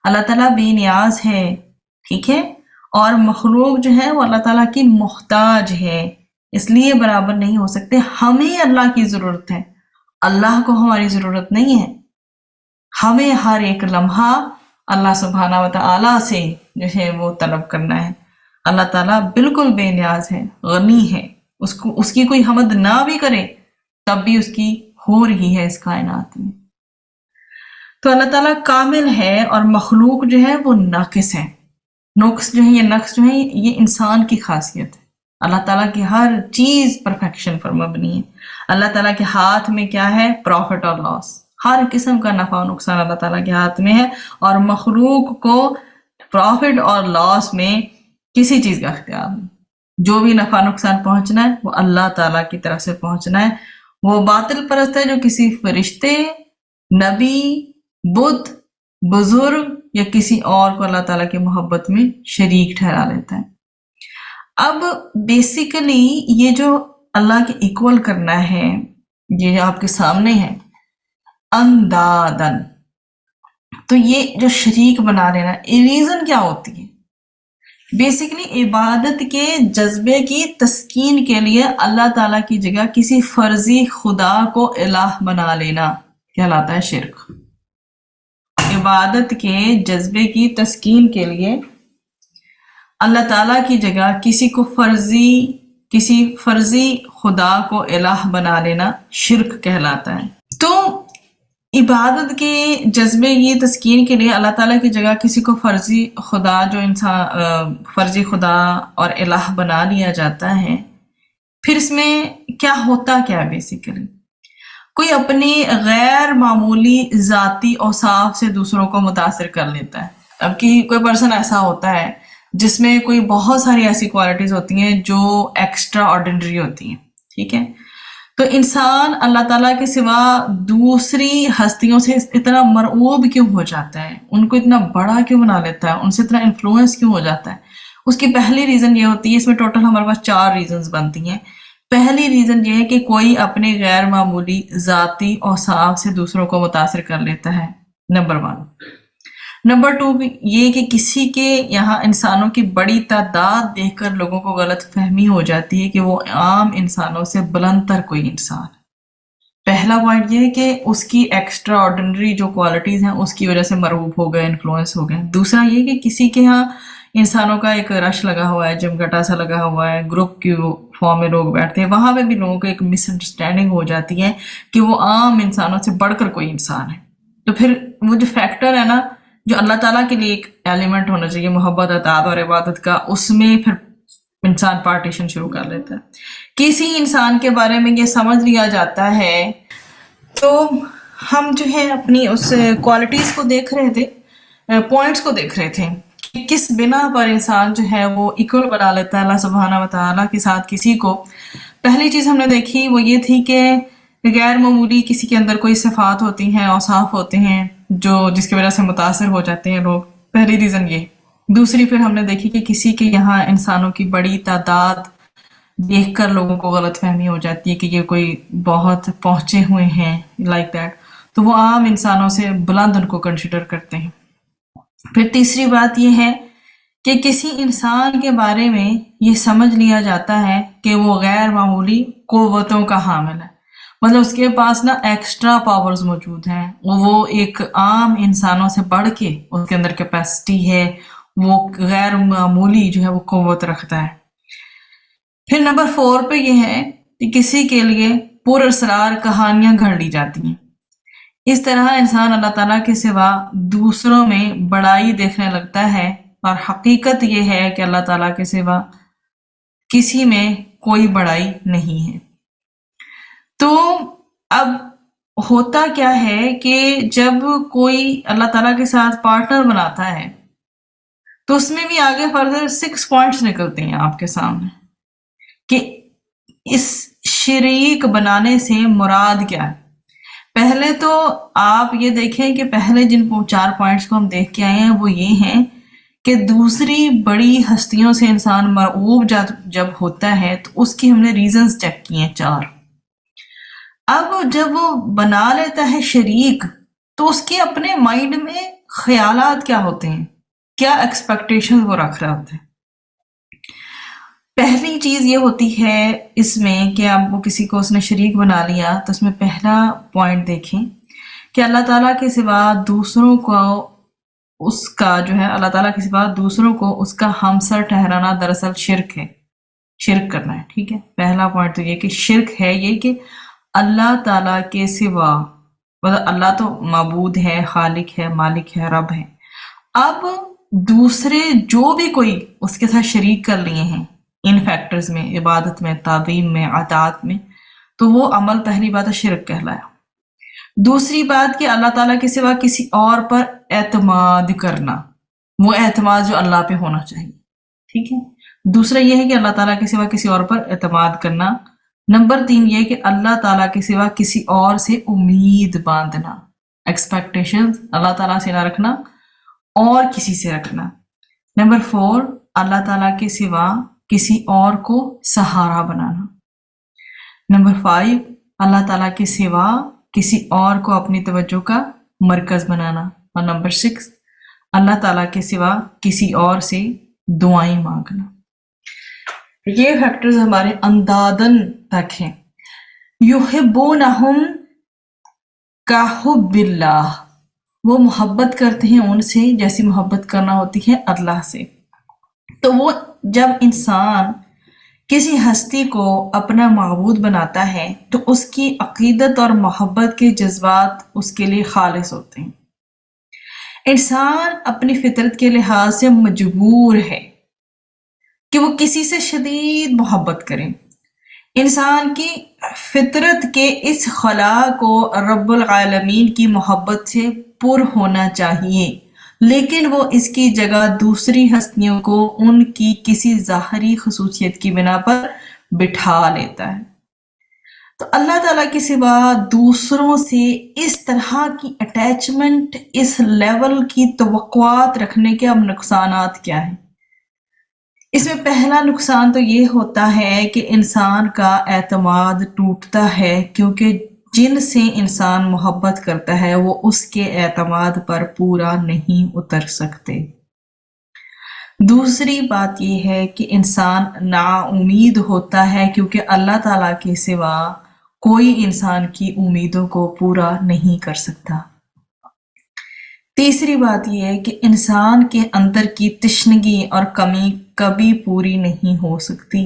اللہ تعالیٰ بے نیاز ہے، ٹھیک ہے، اور مخلوق جو ہے وہ اللہ تعالیٰ کی محتاج ہے، اس لیے برابر نہیں ہو سکتے. ہمیں اللہ کی ضرورت ہے، اللہ کو ہماری ضرورت نہیں ہے. ہمیں ہر ایک لمحہ اللہ سبحانہ و تعالیٰ سے جو ہے وہ طلب کرنا ہے. اللہ تعالیٰ بالکل بے نیاز ہے، غنی ہے، اس کی کوئی حمد نہ بھی کرے تب بھی اس کی ہو رہی ہے اس کائنات میں. تو اللہ تعالیٰ کامل ہے اور مخلوق جو ہے وہ ناقص ہے. نقص جو ہے، یہ نقص جو ہے، یہ انسان کی خاصیت ہے. اللہ تعالیٰ کی ہر چیز پرفیکشن پر مبنی ہے. اللہ تعالیٰ کے ہاتھ میں کیا ہے؟ پروفٹ اور لاس. ہر قسم کا نفع و نقصان اللہ تعالیٰ کے ہاتھ میں ہے، اور مخلوق کو پروفٹ اور لاس میں کسی چیز کا اختیار نہیں. جو بھی نفع نقصان پہنچنا ہے وہ اللہ تعالیٰ کی طرف سے پہنچنا ہے. وہ باطل پرست ہے جو کسی فرشتے، نبی، بت، بزرگ یا کسی اور کو اللہ تعالیٰ کی محبت میں شریک ٹھہرا لیتا ہے. اب بیسیکلی یہ جو اللہ کے ایکول کرنا ہے، یہ جو آپ کے سامنے ہے اندادن، تو یہ جو شریک بنا لینا، ریزن کیا ہوتی ہے؟ بیسیکلی عبادت کے جذبے کی تسکین کے لیے اللہ تعالیٰ کی جگہ کسی فرضی خدا کو الہ بنا لینا کہلاتا ہے شرک. عبادت کے جذبے کی تسکین کے لیے اللہ تعالیٰ کی جگہ کسی فرضی خدا کو الہ بنا لینا شرک کہلاتا ہے. تو عبادت کے جذبے کی تسکین کے لیے اللہ تعالیٰ کی جگہ کسی کو فرضی خدا اور الہ بنا لیا جاتا ہے، پھر اس میں کیا ہوتا کیا ہے بیسیکلی، کوئی اپنی غیر معمولی ذاتی اوصاف سے دوسروں کو متاثر کر لیتا ہے. اب کہ کوئی پرسن ایسا ہوتا ہے جس میں کوئی بہت ساری ایسی کوالٹیز ہوتی ہیں جو ایکسٹرا آرڈنری ہوتی ہیں، ٹھیک ہے. تو انسان اللہ تعالیٰ کے سوا دوسری ہستیوں سے اتنا مرعوب کیوں ہو جاتا ہے، ان کو اتنا بڑا کیوں بنا لیتا ہے، ان سے اتنا انفلوئنس کیوں ہو جاتا ہے؟ اس کی پہلی ریزن یہ ہوتی ہے، اس میں ٹوٹل ہمارے پاس 4 ریزنز بنتی ہیں. پہلی ریزن یہ ہے کہ کوئی اپنے غیر معمولی ذاتی اوصاف سے دوسروں کو متاثر کر لیتا ہے، نمبر 1. نمبر 2 یہ کہ کسی کے یہاں انسانوں کی بڑی تعداد دیکھ کر لوگوں کو غلط فہمی ہو جاتی ہے کہ وہ عام انسانوں سے بلند تر کوئی انسان. پہلا پوائنٹ یہ ہے کہ اس کی ایکسٹرا آرڈنری جو کوالٹیز ہیں اس کی وجہ سے مرعوب ہو گئے، انفلوئنس ہو گئے. دوسرا یہ کہ کسی کے ہاں انسانوں کا ایک رش لگا ہوا ہے، جمگٹا سا لگا ہوا ہے، گروپ کی فارم میں لوگ بیٹھتے ہیں، وہاں پہ بھی لوگوں کو ایک مس انڈرسٹینڈنگ ہو جاتی ہے کہ وہ عام انسانوں سے بڑھ کر کوئی انسان ہے. تو پھر وہ جو فیکٹر ہے نا، جو اللہ تعالیٰ کے لیے ایک ایلیمنٹ ہونا چاہیے محبت، اطاعت اور عبادت کا، اس میں پھر انسان پارٹیشن شروع کر لیتا ہے. کسی انسان کے بارے میں یہ سمجھ لیا جاتا ہے تو ہم جو ہے اپنی اس کوالٹیز کو دیکھ رہے تھے، پوائنٹس کو دیکھ رہے تھے کہ کس بنا پر انسان جو ہے وہ ایکول بنا لیتا ہے اللہ سبحانہ و تعالیٰ کے ساتھ کسی کو. پہلی چیز ہم نے دیکھی وہ یہ تھی کہ غیر معمولی کسی کے اندر کوئی صفات ہوتی ہیں، اوصاف ہوتے ہیں جس کی وجہ سے متاثر ہو جاتے ہیں لوگ. پہلی ریزن یہ. دوسری پھر ہم نے دیکھی کہ کسی کے یہاں انسانوں کی بڑی تعداد دیکھ کر لوگوں کو غلط فہمی ہو جاتی ہے کہ یہ کوئی بہت پہنچے ہوئے ہیں، لائک دیٹ، تو وہ عام انسانوں سے بلند ان کو کنسیڈر کرتے ہیں. پھر تیسری بات یہ ہے کہ کسی انسان کے بارے میں یہ سمجھ لیا جاتا ہے کہ وہ غیر معمولی قوتوں کا حامل ہے، مطلب اس کے پاس نا ایکسٹرا پاورز موجود ہیں، وہ ایک عام انسانوں سے بڑھ کے اس کے اندر کیپیسٹی ہے، وہ غیر معمولی جو ہے وہ قوت رکھتا ہے. پھر نمبر 4 پہ یہ ہے کہ کسی کے لیے پر اسرار کہانیاں گھڑ لی جاتی ہیں. اس طرح انسان اللہ تعالیٰ کے سوا دوسروں میں بڑائی دیکھنے لگتا ہے، اور حقیقت یہ ہے کہ اللہ تعالیٰ کے سوا کسی میں کوئی بڑائی نہیں ہے. تو اب ہوتا کیا ہے کہ جب کوئی اللہ تعالیٰ کے ساتھ پارٹنر بناتا ہے تو اس میں بھی آگے فردر 6 پوائنٹس نکلتے ہیں آپ کے سامنے کہ اس شریک بنانے سے مراد کیا ہے. پہلے تو آپ یہ دیکھیں کہ پہلے جن 4 پوائنٹس کو ہم دیکھ کے آئے ہیں وہ یہ ہیں کہ دوسری بڑی ہستیوں سے انسان مرعوب جب ہوتا ہے تو اس کی ہم نے ریزنز چیک کیے ہیں 4. اب جب وہ بنا لیتا ہے شریک تو اس کے اپنے مائنڈ میں خیالات کیا ہوتے ہیں، کیا ایکسپیکٹیشن وہ رکھ رہے ہوتے ہیں. پہلی چیز یہ ہوتی ہے اس میں کہ اب وہ کسی کو اس نے شریک بنا لیا تو اس میں پہلا پوائنٹ دیکھیں کہ اللہ تعالیٰ کے سوا دوسروں کو اس کا جو ہے اللہ تعالیٰ کے سوا دوسروں کو اس کا ہمسر ٹھہرانا دراصل شرک ہے، شرک کرنا ہے. ٹھیک ہے، پہلا پوائنٹ تو یہ کہ شرک ہے، یہ کہ اللہ تعالیٰ کے سوا، مطلب اللہ تو معبود ہے، خالق ہے، مالک ہے، رب ہے. اب دوسرے جو بھی کوئی اس کے ساتھ شریک کر لیے ہیں ان فیکٹرز میں، عبادت میں، تعظیم میں، اطاعت میں، تو وہ عمل پہلی بات ہے شرک کہلایا. دوسری بات کہ اللہ تعالیٰ کے سوا کسی اور پر اعتماد کرنا، وہ اعتماد جو اللہ پہ ہونا چاہیے. ٹھیک ہے، دوسرا یہ ہے کہ اللہ تعالیٰ کے سوا کسی اور پر اعتماد کرنا. نمبر 3 یہ کہ اللہ تعالیٰ کے سوا کسی اور سے امید باندھنا، ایکسپیکٹیشن اللہ تعالیٰ سے نہ رکھنا اور کسی سے رکھنا. نمبر 4 اللہ تعالیٰ کے سوا کسی اور کو سہارا بنانا. نمبر 5 اللہ تعالیٰ کے سوا کسی اور کو اپنی توجہ کا مرکز بنانا. اور نمبر 6 اللہ تعالیٰ کے سوا کسی اور سے دعائیں مانگنا. یہ فیکٹرز ہمارے اندادن تک ہیں. یحبونہم کحب اللہ، وہ محبت کرتے ہیں ان سے جیسی محبت کرنا ہوتی ہے اللہ سے. تو وہ جب انسان کسی ہستی کو اپنا معبود بناتا ہے تو اس کی عقیدت اور محبت کے جذبات اس کے لیے خالص ہوتے ہیں. انسان اپنی فطرت کے لحاظ سے مجبور ہے کہ وہ کسی سے شدید محبت کریں. انسان کی فطرت کے اس خلا کو رب العالمین کی محبت سے پر ہونا چاہیے، لیکن وہ اس کی جگہ دوسری ہستیوں کو ان کی کسی ظاہری خصوصیت کی بنا پر بٹھا لیتا ہے۔ تو اللہ تعالیٰ کے سوا دوسروں سے اس طرح کی اٹیچمنٹ، اس لیول کی توقعات رکھنے کے اب نقصانات کیا ہیں؟ اس میں پہلا نقصان تو یہ ہوتا ہے کہ انسان کا اعتماد ٹوٹتا ہے، کیونکہ جن سے انسان محبت کرتا ہے وہ اس کے اعتماد پر پورا نہیں اتر سکتے۔ دوسری بات یہ ہے کہ انسان نا امید ہوتا ہے، کیونکہ اللہ تعالیٰ کے سوا کوئی انسان کی امیدوں کو پورا نہیں کر سکتا۔ تیسری بات یہ ہے کہ انسان کے اندر کی تشنگی اور کمی کبھی پوری نہیں ہو سکتی۔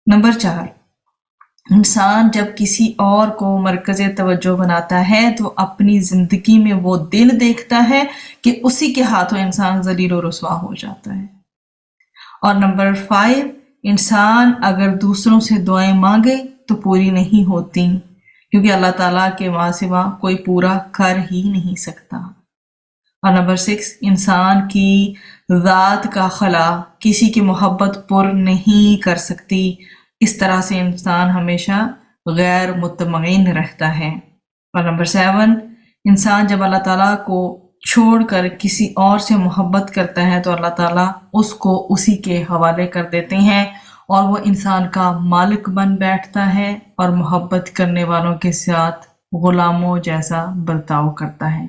نمبر 4، انسان جب کسی اور کو مرکز توجہ بناتا ہے تو اپنی زندگی میں وہ دن دیکھتا ہے کہ اسی کے ہاتھوں انسان ذلیل و رسوا ہو جاتا ہے۔ اور نمبر 5، انسان اگر دوسروں سے دعائیں مانگے تو پوری نہیں ہوتی، کیونکہ اللہ تعالیٰ کے ماں سوا کوئی پورا کر ہی نہیں سکتا۔ اور نمبر 6، انسان کی ذات کا خلا کسی کی محبت پر نہیں کر سکتی، اس طرح سے انسان ہمیشہ غیر مطمئن رہتا ہے۔ اور نمبر 7، انسان جب اللہ تعالیٰ کو چھوڑ کر کسی اور سے محبت کرتا ہے تو اللہ تعالیٰ اس کو اسی کے حوالے کر دیتے ہیں اور وہ انسان کا مالک بن بیٹھتا ہے اور محبت کرنے والوں کے ساتھ غلاموں جیسا برتاؤ کرتا ہے۔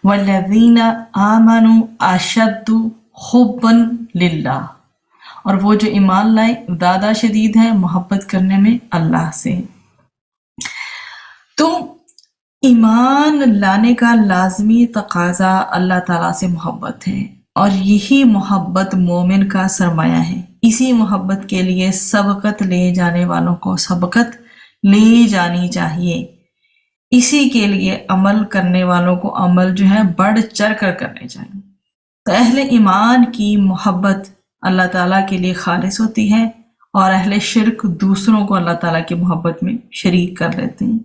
وَالَّذِينَ آمَنُوا أَشَدُّ حُبًّا لِلَّهِ، اور وہ جو ایمان لائے زیادہ شدید ہیں محبت کرنے میں اللہ سے۔ تو ایمان لانے کا لازمی تقاضا اللہ تعالیٰ سے محبت ہے، اور یہی محبت مومن کا سرمایہ ہے۔ اسی محبت کے لیے سبقت لے جانے والوں کو سبقت لے جانی چاہیے، اسی کے لیے عمل کرنے والوں کو عمل جو ہے بڑھ چڑھ کر کرنے چاہیے۔ تو اہل ایمان کی محبت اللہ تعالیٰ کے لیے خالص ہوتی ہے، اور اہل شرک دوسروں کو اللہ تعالیٰ کی محبت میں شریک کر لیتے ہیں۔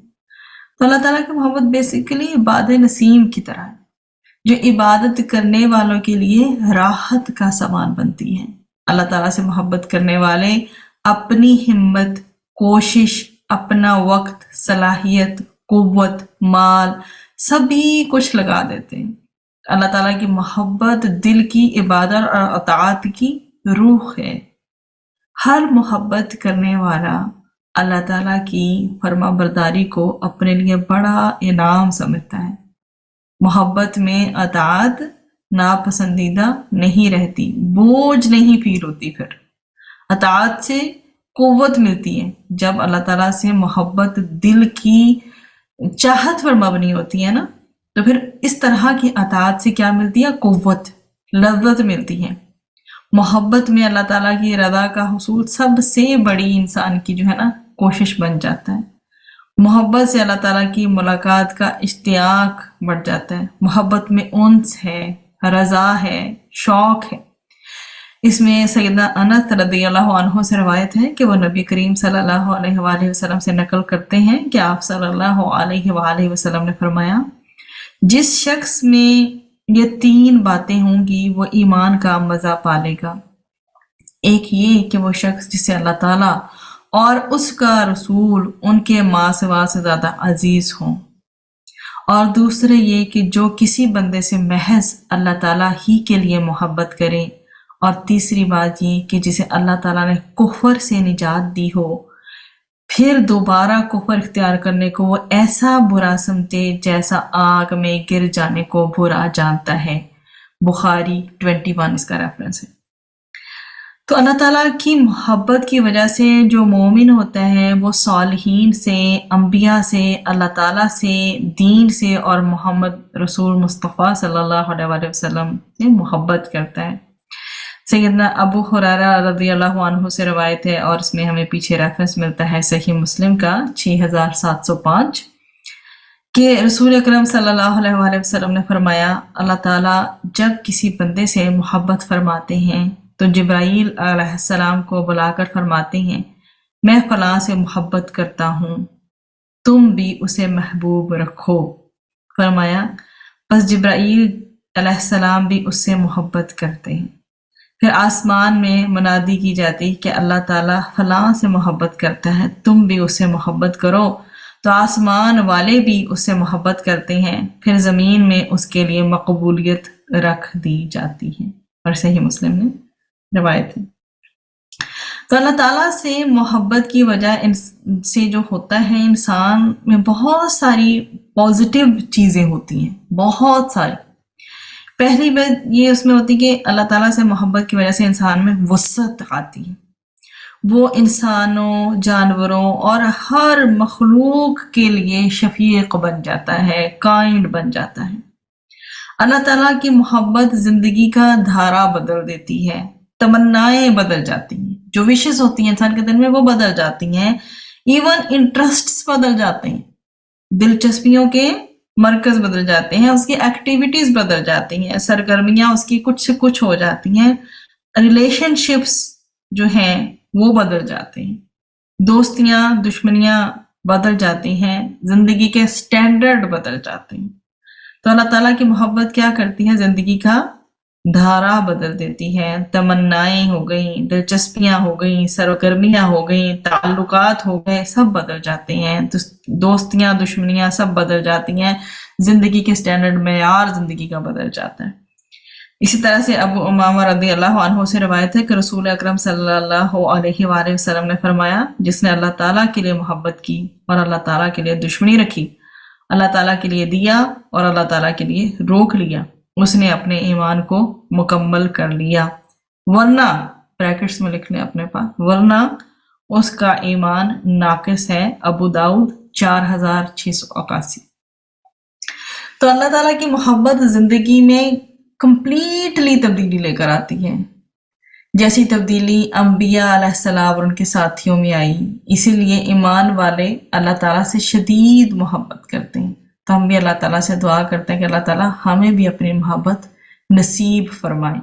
تو اللہ تعالیٰ کی محبت بیسیکلی باد نسیم کی طرح ہے، جو عبادت کرنے والوں کے لیے راحت کا سامان بنتی ہے۔ اللہ تعالیٰ سے محبت کرنے والے اپنی ہمت، کوشش، اپنا وقت، صلاحیت، قوت، مال سبھی کچھ لگا دیتے ہیں۔ اللہ تعالیٰ کی محبت دل کی عبادت اور اطاعت کی روح ہے۔ ہر محبت کرنے والا اللہ تعالیٰ کی فرما برداری کو اپنے لیے بڑا انعام سمجھتا ہے۔ محبت میں اطاعت ناپسندیدہ نہیں رہتی، بوجھ نہیں فیل ہوتی۔ پھر اطاعت سے قوت ملتی ہے۔ جب اللہ تعالیٰ سے محبت دل کی چاہت پر مبنی ہوتی ہے نا، تو پھر اس طرح کی اطاعت سے کیا ملتی ہے؟ قوت، لذت ملتی ہے۔ محبت میں اللہ تعالیٰ کی رضا کا حصول سب سے بڑی انسان کی جو ہے نا کوشش بن جاتا ہے۔ محبت سے اللہ تعالیٰ کی ملاقات کا اشتیاق بڑھ جاتا ہے۔ محبت میں انس ہے، رضا ہے، شوق ہے۔ اس میں سیدنا انس رضی اللہ عنہ سے روایت ہے کہ وہ نبی کریم صلی اللہ علیہ وآلہ وسلم سے نقل کرتے ہیں کہ آپ صلی اللہ علیہ وآلہ وسلم نے فرمایا، جس شخص میں یہ 3 باتیں ہوں گی وہ ایمان کا مزہ پالے گا۔ ایک یہ کہ وہ شخص جسے اللہ تعالیٰ اور اس کا رسول ان کے ماں سوا سے زیادہ عزیز ہوں، اور دوسرے یہ کہ جو کسی بندے سے محض اللہ تعالیٰ ہی کے لیے محبت کرے، اور تیسری بات یہ کہ جسے اللہ تعالیٰ نے کفر سے نجات دی ہو، پھر دوبارہ کفر اختیار کرنے کو وہ ایسا برا سمجھے جیسا آگ میں گر جانے کو برا جانتا ہے۔ بخاری 21 اس کا ریفرنس ہے۔ تو اللہ تعالیٰ کی محبت کی وجہ سے جو مومن ہوتا ہے وہ صالحین سے، انبیاء سے، اللہ تعالیٰ سے، دین سے اور محمد رسول مصطفیٰ صلی اللہ علیہ وآلہ وسلم سے محبت کرتا ہے۔ سیدنا ابو ہریرہ رضی اللہ عنہ سے روایت ہے، اور اس میں ہمیں پیچھے ریفرنس ملتا ہے صحیح مسلم کا 6705، کہ رسول اکرم صلی اللہ علیہ وآلہ وسلم نے فرمایا، اللہ تعالیٰ جب کسی بندے سے محبت فرماتے ہیں تو جبرائیل علیہ السلام کو بلا کر فرماتے ہیں میں فلاں سے محبت کرتا ہوں، تم بھی اسے محبوب رکھو۔ فرمایا پس جبرائیل علیہ السلام بھی اس سے محبت کرتے ہیں۔ پھر آسمان میں منادی کی جاتی کہ اللہ تعالیٰ فلاں سے محبت کرتا ہے، تم بھی اس سے محبت کرو، تو آسمان والے بھی اس سے محبت کرتے ہیں۔ پھر زمین میں اس کے لیے مقبولیت رکھ دی جاتی ہے، اور صحیح مسلم میں روایت ہے۔ تو اللہ تعالیٰ سے محبت کی وجہ سے جو ہوتا ہے انسان میں بہت ساری پازیٹیو چیزیں ہوتی ہیں، بہت ساری۔ پہلی بات یہ اس میں ہوتی کہ اللہ تعالیٰ سے محبت کی وجہ سے انسان میں وسعت آتی ہے، وہ انسانوں، جانوروں اور ہر مخلوق کے لیے شفیق بن جاتا ہے، کائنڈ بن جاتا ہے۔ اللہ تعالیٰ کی محبت زندگی کا دھارا بدل دیتی ہے، تمنائیں بدل جاتی ہیں، جو وشز ہوتی ہیں انسان کے دل میں وہ بدل جاتی ہیں، ایون انٹرسٹس بدل جاتے ہیں، دلچسپیوں کے مرکز بدل جاتے ہیں، اس کی ایکٹیویٹیز بدل جاتی ہیں، سرگرمیاں اس کی کچھ سے کچھ ہو جاتی ہیں، ریلیشن شپس جو ہیں وہ بدل جاتے ہیں، دوستیاں دشمنیاں بدل جاتی ہیں، زندگی کے سٹینڈرڈ بدل جاتے ہیں۔ تو اللہ تعالیٰ کی محبت کیا کرتی ہے؟ زندگی کا دھارا بدل دیتی ہے، تمنائیں ہو گئیں، دلچسپیاں ہو گئیں، سرگرمیاں ہو گئیں، تعلقات ہو گئے، سب بدل جاتے ہیں، دوستیاں دشمنیاں سب بدل جاتی ہیں، زندگی کے سٹینڈرڈ معیار زندگی کا بدل جاتا ہے۔ اسی طرح سے ابو امامہ رضی اللہ عنہ سے روایت ہے کہ رسول اکرم صلی اللہ علیہ وآلہ وسلم نے فرمایا جس نے اللہ تعالیٰ کے لیے محبت کی اور اللہ تعالیٰ کے لیے دشمنی رکھی، اللہ تعالیٰ کے لیے دیا اور اللہ تعالیٰ کے لیے روک لیا، اس نے اپنے ایمان کو مکمل کر لیا، ورنہ بریکٹس میں لکھ لیں اپنے پاس، ورنہ اس کا ایمان ناقص ہے۔ ابو داؤد 4681۔ تو اللہ تعالیٰ کی محبت زندگی میں کمپلیٹلی تبدیلی لے کر آتی ہے، جیسی تبدیلی انبیاء علیہ السلام اور ان کے ساتھیوں میں آئی۔ اسی لیے ایمان والے اللہ تعالیٰ سے شدید محبت کرتے ہیں۔ تو ہم بھی اللہ تعالیٰ سے دعا کرتے ہیں کہ اللہ تعالیٰ ہمیں بھی اپنی محبت نصیب فرمائے۔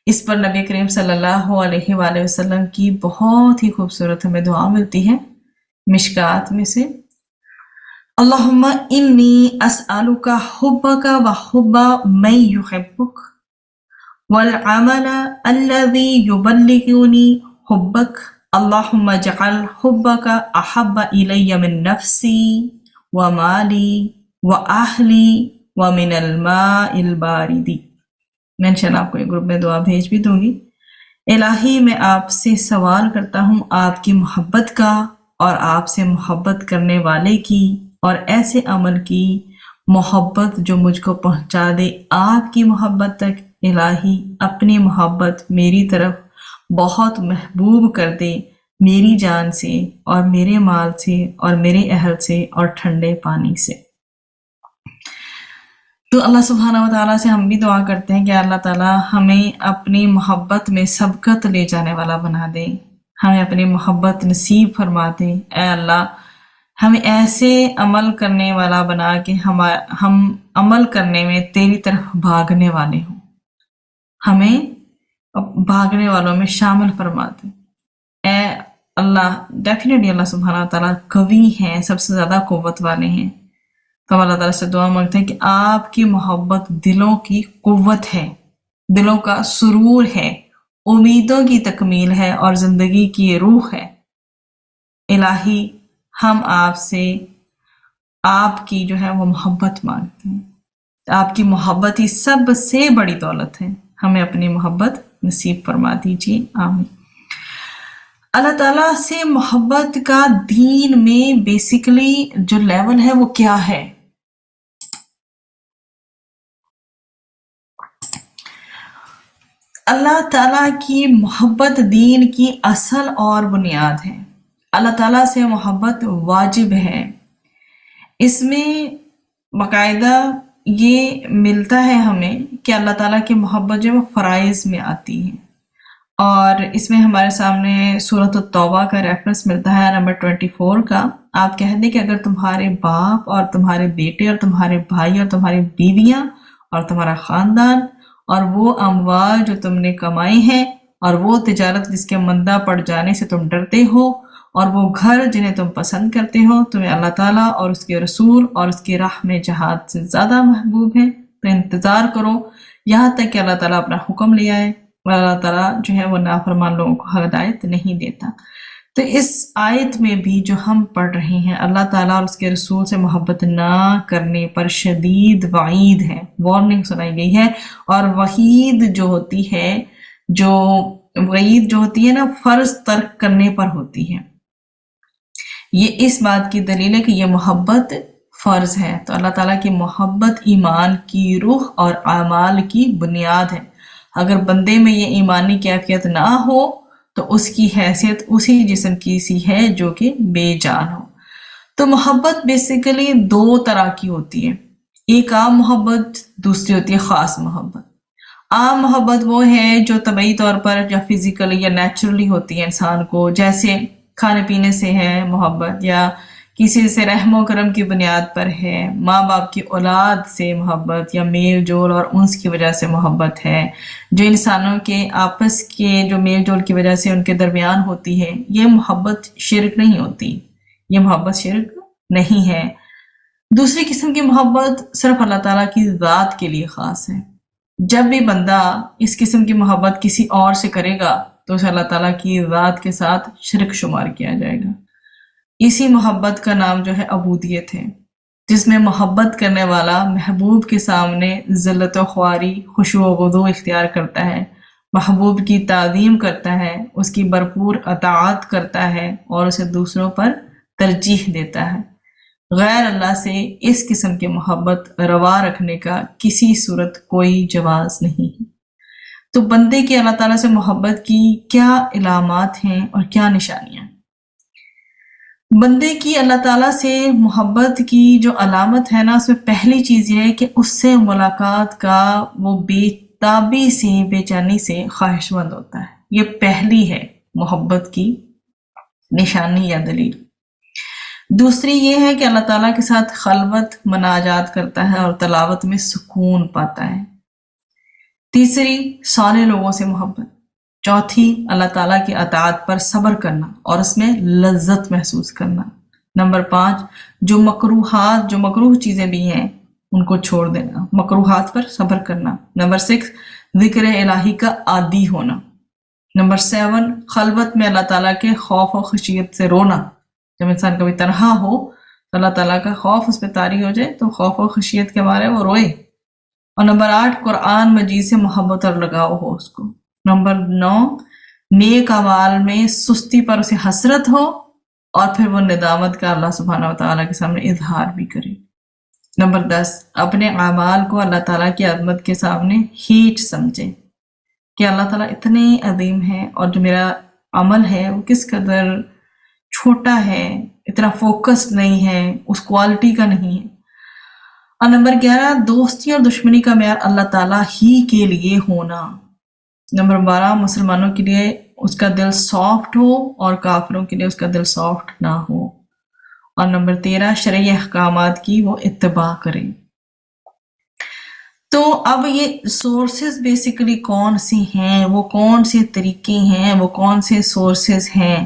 اس پر نبی کریم صلی اللہ علیہ وآلہ وسلم کی بہت ہی خوبصورت ہمیں دعا ملتی ہے مشکات میں سے، اللہم انی اسألک حبک و حب من یحبک والعمل الذی یبلغنی حبک، اللہم اجعل حبک احب الی من نفسی ومالی واہلی ومن الماء البارد۔ میں انشاءاللہ آپ کو ایک گروپ میں دعا بھیج بھی دوں گی۔ الہی میں آپ سے سوال کرتا ہوں آپ کی محبت کا اور آپ سے محبت کرنے والے کی، اور ایسے عمل کی محبت جو مجھ کو پہنچا دے آپ کی محبت تک۔ الہی اپنی محبت میری طرف بہت محبوب کر دے، میری جان سے اور میرے مال سے اور میرے اہل سے اور ٹھنڈے پانی سے۔ تو اللہ سبحانہ و تعالیٰ سے ہم بھی دعا کرتے ہیں کہ اللہ تعالیٰ ہمیں اپنی محبت میں سبقت لے جانے والا بنا دے، ہمیں اپنی محبت نصیب فرما دے۔ اے اللہ ہمیں ایسے عمل کرنے والا بنا کہ ہم عمل کرنے میں تیری طرف بھاگنے والے ہوں، ہمیں بھاگنے والوں میں شامل فرما دے۔ اے اللہ ڈیفینیٹلی اللہ سبحانہ و تعالیٰ قوی ہیں، سب سے زیادہ قوت والے ہیں، تو ہم اللہ تعالیٰ سے دعا مانگتے ہیں کہ آپ کی محبت دلوں کی قوت ہے، دلوں کا سرور ہے، امیدوں کی تکمیل ہے اور زندگی کی روح ہے۔ الہی ہم آپ سے آپ کی جو ہے وہ محبت مانگتے ہیں، آپ کی محبت ہی سب سے بڑی دولت ہے، ہمیں اپنی محبت نصیب فرما دیجیے، آمین۔ اللہ تعالیٰ سے محبت کا دین میں بیسیکلی جو لیول ہے وہ کیا ہے؟ اللہ تعالیٰ کی محبت دین کی اصل اور بنیاد ہے۔ اللہ تعالیٰ سے محبت واجب ہے، اس میں باقاعدہ یہ ملتا ہے ہمیں کہ اللہ تعالیٰ کی محبت جو ہے وہ فرائض میں آتی ہے، اور اس میں ہمارے سامنے سورۃ التوبہ کا ریفرنس ملتا ہے نمبر 24 کا۔ آپ کہہ دیں کہ اگر تمہارے باپ اور تمہارے بیٹے اور تمہارے بھائی اور تمہاری بیویاں اور تمہارا خاندان اور وہ اموال جو تم نے کمائے ہیں اور وہ تجارت جس کے مندہ پڑ جانے سے تم ڈرتے ہو، اور وہ گھر جنہیں تم پسند کرتے ہو، تمہیں اللہ تعالیٰ اور اس کے رسول اور اس کی راہ میں جہاد سے زیادہ محبوب ہے، تو انتظار کرو یہاں تک کہ اللہ تعالیٰ اپنا حکم لے آئے، اور اللہ تعالیٰ جو ہے وہ نافرمان لوگوں کو ہدایت نہیں دیتا۔ تو اس آیت میں بھی جو ہم پڑھ رہے ہیں، اللہ تعالیٰ اور اس کے رسول سے محبت نہ کرنے پر شدید وعید ہے، وارننگ سنائی گئی ہے، اور وعید جو ہوتی ہے نا فرض ترک کرنے پر ہوتی ہے۔ یہ اس بات کی دلیل ہے کہ یہ محبت فرض ہے، تو اللہ تعالیٰ کی محبت ایمان کی روح اور اعمال کی بنیاد ہے۔ اگر بندے میں یہ ایمانی کیفیت نہ ہو تو اس کی حیثیت اسی جسم کی سی ہے جو کہ بے جان ہو۔ تو محبت بیسیکلی دو طرح کی ہوتی ہے، ایک عام محبت، دوسری ہوتی ہے خاص محبت۔ عام محبت وہ ہے جو طبعی طور پر یا فزیکلی یا نیچرلی ہوتی ہے انسان کو، جیسے کھانے پینے سے ہے محبت، یا کسی سے رحم و کرم کی بنیاد پر ہے، ماں باپ کی اولاد سے محبت، یا میل جول اور انس کی وجہ سے محبت ہے، جو انسانوں کے آپس کے جو میل جول کی وجہ سے ان کے درمیان ہوتی ہے۔ یہ محبت شرک نہیں ہوتی، یہ محبت شرک نہیں ہے۔ دوسری قسم کی محبت صرف اللہ تعالیٰ کی ذات کے لیے خاص ہے۔ جب بھی بندہ اس قسم کی محبت کسی اور سے کرے گا تو اسے اللہ تعالیٰ کی ذات کے ساتھ شرک شمار کیا جائے گا۔ اسی محبت کا نام جو ہے عبودیت ہے، جس میں محبت کرنے والا محبوب کے سامنے ذلت و خواری، خشوع و خضوع اختیار کرتا ہے، محبوب کی تعظیم کرتا ہے، اس کی بھرپور اطاعت کرتا ہے اور اسے دوسروں پر ترجیح دیتا ہے۔ غیر اللہ سے اس قسم کی محبت روا رکھنے کا کسی صورت کوئی جواز نہیں ہے۔ تو بندے کی اللہ تعالیٰ سے محبت کی کیا علامات ہیں اور کیا نشانیاں ہیں؟ بندے کی اللہ تعالیٰ سے محبت کی جو علامت ہے نا، اس میں پہلی چیز یہ ہے کہ اس سے ملاقات کا وہ بے تابی سے، بے چینی سے خواہش مند ہوتا ہے۔ یہ پہلی ہے محبت کی نشانی یا دلیل۔ دوسری یہ ہے کہ اللہ تعالیٰ کے ساتھ خلوت مناجات کرتا ہے اور تلاوت میں سکون پاتا ہے۔ تیسری، صالح لوگوں سے محبت۔ چوتھی، اللہ تعالیٰ کی اطاعت پر صبر کرنا اور اس میں لذت محسوس کرنا۔ نمبر 5، جو مکروہ چیزیں بھی ہیں ان کو چھوڑ دینا، مکروہات پر صبر کرنا۔ نمبر 6، ذکر الہی کا عادی ہونا۔ نمبر 7، خلوت میں اللہ تعالیٰ کے خوف و خشیت سے رونا۔ جب انسان کبھی تنہا ہو تو اللہ تعالیٰ کا خوف اس پہ طاری ہو جائے تو خوف و خشیت کے مارے وہ روئے۔ اور نمبر 8، قرآن مجید سے محبت اور لگاؤ ہو اس کو۔ نمبر 9، نیک اعمال میں سستی پر اسے حسرت ہو اور پھر وہ ندامت کا اللہ سبحانہ وتعالیٰ کے سامنے اظہار بھی کرے۔ نمبر 10، اپنے اعمال کو اللہ تعالیٰ کی عظمت کے سامنے ہیٹ سمجھے کہ اللہ تعالیٰ اتنے عظیم ہے اور جو میرا عمل ہے وہ کس قدر چھوٹا ہے، اتنا فوکس نہیں ہے، اس کوالٹی کا نہیں ہے۔ اور نمبر 11، دوستی اور دشمنی کا معیار اللہ تعالیٰ ہی کے لیے ہونا۔ نمبر 12، مسلمانوں کے لیے اس کا دل سافٹ ہو اور کافروں کے لیے اس کا دل سافٹ نہ ہو۔ اور نمبر 13، شرعی احکامات کی وہ اتباع کرے۔ تو اب یہ سورسز بیسیکلی کون سی ہیں، وہ کون سے طریقے ہیں، وہ کون سے سورسز ہیں،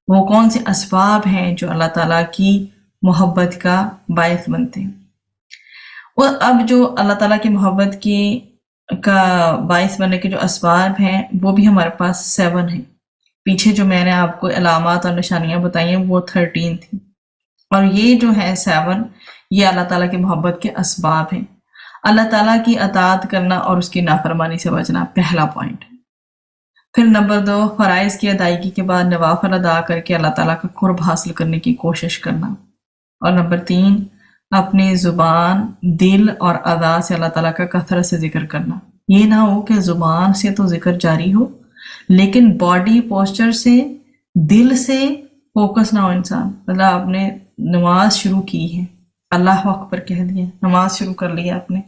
وہ کون سے اسباب ہیں جو اللہ تعالیٰ کی محبت کا باعث بنتے ہیں۔ اور اب جو اللہ تعالیٰ کی محبت کا باعث بننے کے جو اسباب ہیں وہ بھی ہمارے پاس 7 ہیں۔ پیچھے جو میں نے آپ کو علامات اور نشانیاں بتائی ہیں وہ 13 تھی، اور یہ جو ہے 7 یہ اللہ تعالیٰ کی محبت کے اسباب ہیں۔ اللہ تعالیٰ کی اطاعت کرنا اور اس کی نافرمانی سے بچنا پہلا پوائنٹ ہے۔ پھر نمبر 2، فرائض کی ادائیگی کے بعد نوافل ادا کر کے اللہ تعالیٰ کا قرب حاصل کرنے کی کوشش کرنا۔ اور نمبر 3، اپنی زبان، دل اور ادا سے اللہ تعالیٰ کا کثرت سے ذکر کرنا۔ یہ نہ ہو کہ زبان سے تو ذکر جاری ہو لیکن باڈی پوسچر سے، دل سے فوکس نہ ہو انسان۔ مطلب آپ نے نماز شروع کی ہے، اللہ اکبر کہہ دیا، نماز شروع کر لیا آپ نے،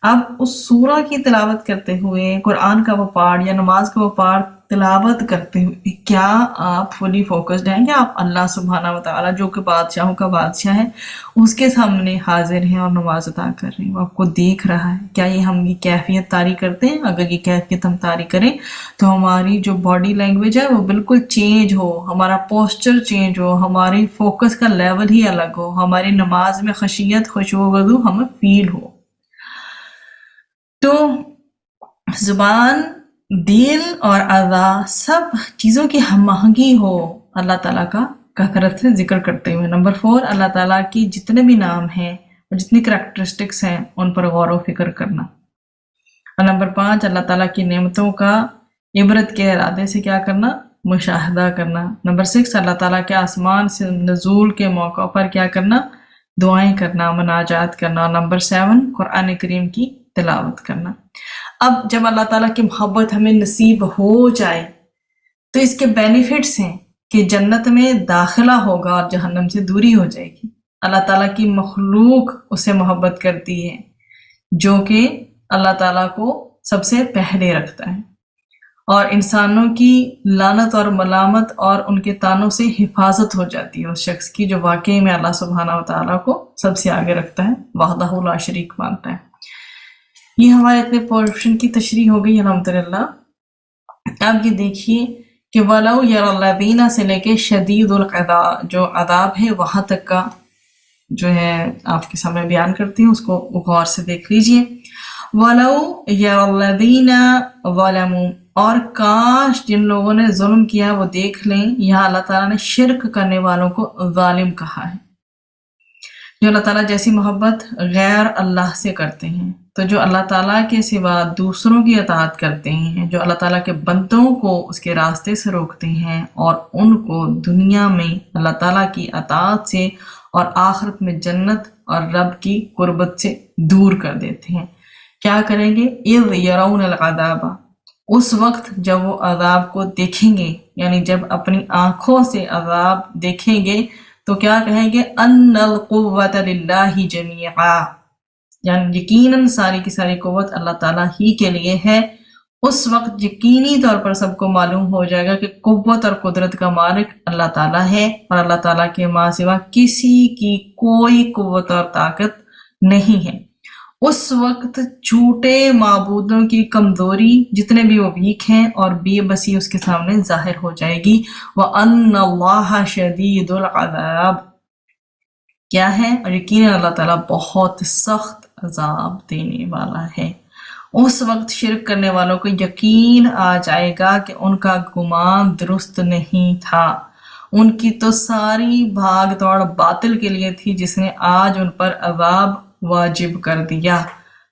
اب اس سورہ کی تلاوت کرتے ہوئے، قرآن کا وہ پارٹ یا نماز کا وہ پارٹ تلاوت کرتے ہوئے، کیا آپ فلی فوکسڈ ہیں؟ کیا آپ اللہ سبحانہ و تعالیٰ جو کہ بادشاہوں کا بادشاہ ہے اس کے سامنے حاضر ہیں اور نماز ادا کر رہے ہیں؟ وہ آپ کو دیکھ رہا ہے. کیا یہ ہم یہ کیفیت طاری کرتے ہیں؟ اگر یہ کیفیت ہم طاری کریں تو ہماری جو باڈی لینگویج ہے وہ بالکل چینج ہو، ہمارا پوسچر چینج ہو، ہماری فوکس کا لیول ہی الگ ہو، ہماری نماز میں خشیت خشوع و خضوع ہمیں فیل ہو. تو زبان، دل اور اعضاء سب چیزوں کی ہم آہنگی ہو اللہ تعالیٰ کا کثرت سے ذکر کرتے ہوئے. نمبر 4، اللہ تعالیٰ کی جتنے بھی نام ہیں اور جتنی کریکٹرسٹکس ہیں ان پر غور و فکر کرنا. اور نمبر 5، اللہ تعالیٰ کی نعمتوں کا عبرت کے ارادے سے کیا کرنا؟ مشاہدہ کرنا. نمبر 6، اللہ تعالیٰ کے آسمان سے نزول کے موقع پر کیا کرنا؟ دعائیں کرنا، مناجات کرنا. اور نمبر 7، قرآن کریم کی تلاوت کرنا. اب جب اللہ تعالیٰ کی محبت ہمیں نصیب ہو جائے تو اس کے بینیفٹس ہیں کہ جنت میں داخلہ ہوگا اور جہنم سے دوری ہو جائے گی. اللہ تعالیٰ کی مخلوق اسے محبت کرتی ہے جو کہ اللہ تعالیٰ کو سب سے پہلے رکھتا ہے، اور انسانوں کی لعنت اور ملامت اور ان کے طعنوں سے حفاظت ہو جاتی ہے اس شخص کی جو واقعی میں اللہ سبحانہ و تعالیٰ کو سب سے آگے رکھتا ہے، وحدہ لا شریک مانتا ہے. یہ ہمارے اتنے پورشن کی تشریح ہو گئی الحمدللہ. اب یہ دیکھیے کہ وَلَوْ يَرَى الَّذِينَ سے لے کے شدید العذاب جو عذاب ہے وہاں تک کا جو ہے آپ کے سامنے بیان کرتی ہوں، اس کو غور سے دیکھ لیجئے. وَلَوْ يَرَى الَّذِينَ ظَلَمُوا، اور کاش جن لوگوں نے ظلم کیا وہ دیکھ لیں. یہاں اللہ تعالیٰ نے شرک کرنے والوں کو ظالم کہا ہے، جو اللہ تعالیٰ جیسی محبت غیر اللہ سے کرتے ہیں. تو جو اللہ تعالیٰ کے سوا دوسروں کی اطاعت کرتے ہیں، جو اللہ تعالیٰ کے بندوں کو اس کے راستے سے روکتے ہیں اور ان کو دنیا میں اللہ تعالیٰ کی اطاعت سے اور آخرت میں جنت اور رب کی قربت سے دور کر دیتے ہیں، کیا کریں گے؟ اِذْ يَرَوْنَ الْعَذَابَ، اس وقت جب وہ عذاب کو دیکھیں گے، یعنی جب اپنی آنکھوں سے عذاب دیکھیں گے تو کیا کہیں گے؟ ان القوت للہ جمیعا، یعنی یقیناً ساری کی ساری قوت اللہ تعالیٰ ہی کے لیے ہے. اس وقت یقینی طور پر سب کو معلوم ہو جائے گا کہ قوت اور قدرت کا مالک اللہ تعالیٰ ہے اور اللہ تعالیٰ کے ماں سوا کسی کی کوئی قوت اور طاقت نہیں ہے. اس وقت جھوٹے معبودوں کی کمزوری جتنے بھی وہ ویک ہیں اور بے بسی اس کے سامنے ظاہر ہو جائے گی. وَأَنَّ اللَّهَ شَدِيدُ الْعَذَابِ، کیا ہے؟ اور یقیناً اللہ تعالیٰ بہت سخت عذاب دینے والا ہے. اس وقت شرک کرنے والوں کو یقین آ جائے گا کہ ان کا گمان درست نہیں تھا، ان کی تو ساری بھاگ دوڑ باطل کے لیے تھی جس نے آج ان پر عذاب واجب کر دیا.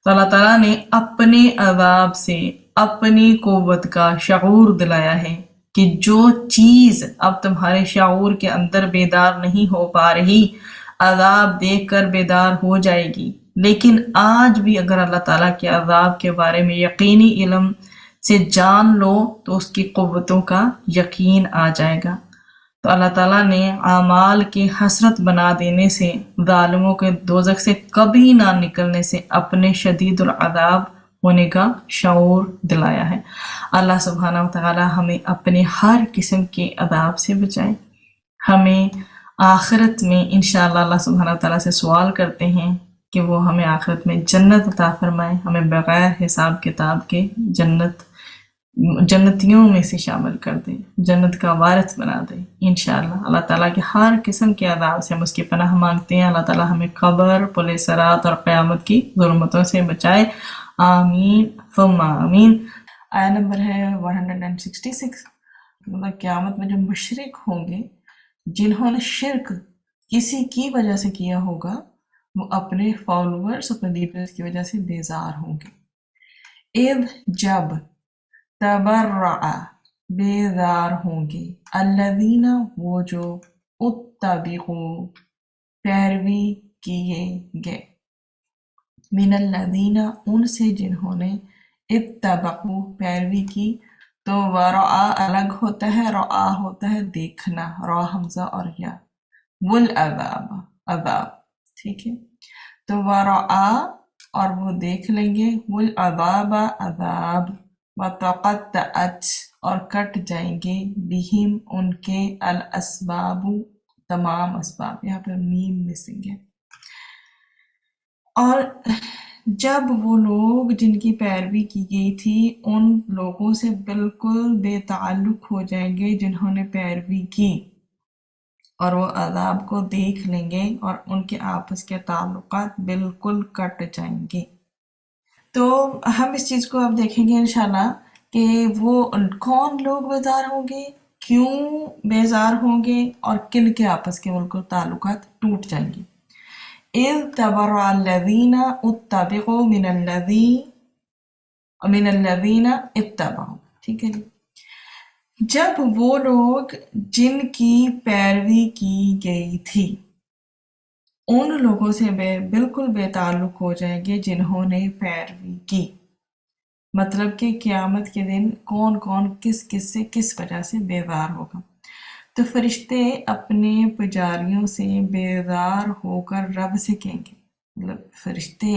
تو اللہ تعالیٰ نے اپنے عذاب سے اپنی قوت کا شعور دلایا ہے کہ جو چیز اب تمہارے شعور کے اندر بیدار نہیں ہو پا رہی عذاب دیکھ کر بیدار ہو جائے گی. لیکن آج بھی اگر اللہ تعالیٰ کے عذاب کے بارے میں یقینی علم سے جان لو تو اس کی قوتوں کا یقین آ جائے گا. تو اللہ تعالیٰ نے اعمال کی حسرت بنا دینے سے، ظالموں کے دوزخ سے کبھی نہ نکلنے سے اپنے شدید العذاب ہونے کا شعور دلایا ہے. اللہ سبحانہ و تعالیٰ ہمیں اپنے ہر قسم کے عذاب سے بچائے. ہمیں آخرت میں انشاءاللہ اللہ سبحانہ و تعالیٰ سے سوال کرتے ہیں کہ وہ ہمیں آخرت میں جنت عطا فرمائے، ہمیں بغیر حساب کتاب کے جنتیوں میں سے شامل کر دے، جنت کا وارث بنا دے انشاءاللہ. اللہ تعالیٰ کے ہر قسم کے عذاب سے ہم اس کی پناہ مانگتے ہیں. اللہ تعالیٰ ہمیں قبر، پل صراط اور قیامت کی ظلمتوں سے بچائے. آمین ثم آمین. آیا نمبر ہے 166. مطلب قیامت میں جو مشرک ہوں گے جنہوں نے شرک کسی کی وجہ سے کیا ہوگا وہ اپنے فالوورز، اپنے لیڈرز کی وجہ سے بیزار ہوں گے. اذ جب تبرع بیزار ہوں گے، الذین وہ جو اتبعوا پیروی کیے گئے، من الذین ان سے جنہوں نے اتبعوا پیروی کی. تو ورعا الگ ہوتا ہے، رعا ہوتا ہے دیکھنا، را حمزہ اور یا، والعذاب عذاب، ٹھیک ہے. تو ورعا اور وہ دیکھ لیں گے والعذاب عذاب وتقطعت اور کٹ جائیں گے بہم ان کے الاسباب تمام اسباب، یہاں پر میم مسنگ ہے۔ اور جب وہ لوگ جن کی پیروی کی گئی تھی ان لوگوں سے بالکل بے تعلق ہو جائیں گے جنہوں نے پیروی کی، اور وہ عذاب کو دیکھ لیں گے اور ان کے آپس کے تعلقات بالکل کٹ جائیں گے۔ تو ہم اس چیز کو اب دیکھیں گے انشاءاللہ کہ وہ کون لوگ بیزار ہوں گے، کیوں بیزار ہوں گے، اور کن کے آپس کے بالکل تعلقات ٹوٹ جائیں گے۔ اِذْ تَبَرَّأَ الَّذِينَ اتَّبَعُوا مِنَ الَّذِينَ اتَّبَعُوا، ٹھیک ہے جی۔ جب وہ لوگ جن کی پیروی کی گئی تھی ان لوگوں سے بالکل بے تعلق ہو جائیں گے جنہوں نے پیروی کی، مطلب کہ قیامت کے دن کون کون کس کس سے کس وجہ سے بیزار ہوگا۔ تو فرشتے اپنے پجاریوں سے بیزار ہو کر رب سے کہیں گے، مطلب فرشتے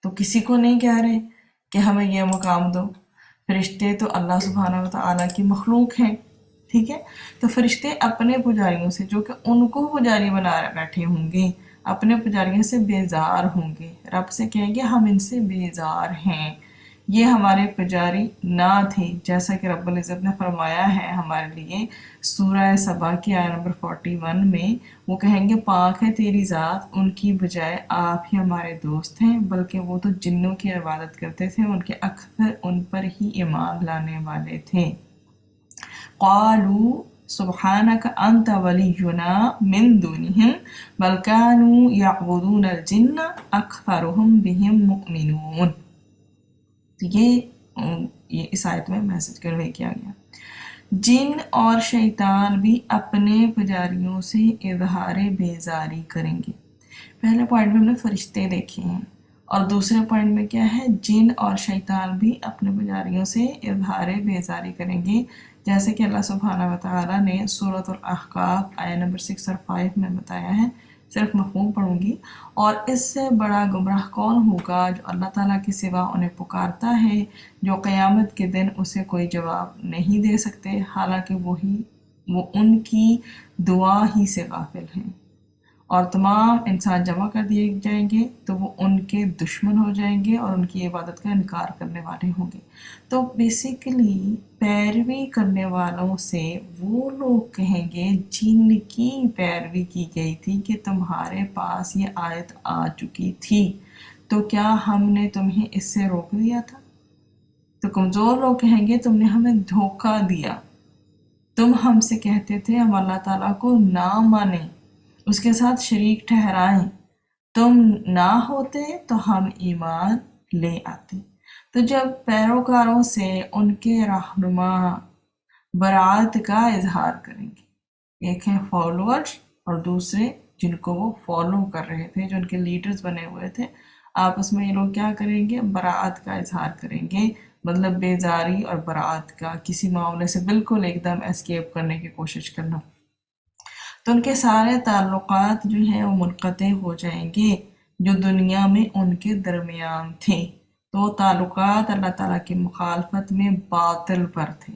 تو کسی کو نہیں کہہ رہے کہ ہمیں یہ مقام دو، فرشتے تو اللہ سبحانہ وتعالیٰ کی مخلوق ہیں، ٹھیک ہے۔ تو فرشتے اپنے پجاریوں سے جو کہ ان کو پجاری بنا بیٹھے ہوں گے، اپنے پجاریوں سے بیزار ہوں گے، رب سے کہیں گے ہم ان سے بیزار ہیں، یہ ہمارے پجاری نہ تھے، جیسا کہ رب العزت نے فرمایا ہے ہمارے لیے سورہ سبا کی آیت نمبر 41 میں، وہ کہیں گے پاک ہے تیری ذات، ان کی بجائے آپ ہی ہمارے دوست ہیں، بلکہ وہ تو جنوں کی عبادت کرتے تھے، ان کے اکثر ان پر ہی ایمان لانے والے تھے۔ قالوا سبحانك انت ولينا من دونهم بل كانوا يعبدون الجن اكثرهم بهم مؤمنون۔ تو یہ اس آیت میں میسج کنوے کیا گیا۔ جن اور شیطان بھی اپنے پجاریوں سے اظہار بیزاری کریں گے۔ پہلے پوائنٹ میں ہم نے فرشتے دیکھے ہیں، اور دوسرے پوائنٹ میں کیا ہے، جن اور شیطان بھی اپنے پجاریوں سے اظہار بیزاری کریں گے، جیسے کہ اللہ سبحانہ وتعالیٰ نے سورۃ الاحقاف آیت نمبر 6 اور 5 میں بتایا ہے۔ صرف مفہوم پڑھوں گی۔ اور اس سے بڑا گمراہ کون ہوگا جو اللہ تعالیٰ کے سوا انہیں پکارتا ہے، جو قیامت کے دن اسے کوئی جواب نہیں دے سکتے، حالانکہ وہ ان کی دعا ہی سے غافل ہیں۔ اور تمام انسان جمع کر دیے جائیں گے تو وہ ان کے دشمن ہو جائیں گے اور ان کی عبادت کا انکار کرنے والے ہوں گے۔ تو بیسیکلی پیروی کرنے والوں سے وہ لوگ کہیں گے جن کی پیروی کی گئی تھی کہ تمہارے پاس یہ آیت آ چکی تھی، تو کیا ہم نے تمہیں اس سے روک دیا تھا؟ تو کمزور لوگ کہیں گے تم نے ہمیں دھوکہ دیا، تم ہم سے کہتے تھے ہم اللہ تعالیٰ کو نہ مانیں، اس کے ساتھ شریک ٹھہرائیں، تم نہ ہوتے تو ہم ایمان لے آتے۔ تو جب پیروکاروں سے ان کے رہنما برات کا اظہار کریں گے، ایک ہیں فالوورز اور دوسرے جن کو وہ فالو کر رہے تھے، جو ان کے لیڈرز بنے ہوئے تھے، آپس میں یہ لوگ کیا کریں گے، برات کا اظہار کریں گے، مطلب بیزاری اور برات کا، کسی معاملے سے بالکل ایک دم اسکیپ کرنے کی کوشش کرنا۔ تو ان کے سارے تعلقات جو ہیں وہ منقطع ہو جائیں گے جو دنیا میں ان کے درمیان تھے۔ تو تعلقات اللہ تعالیٰ کی مخالفت میں باطل پر تھے،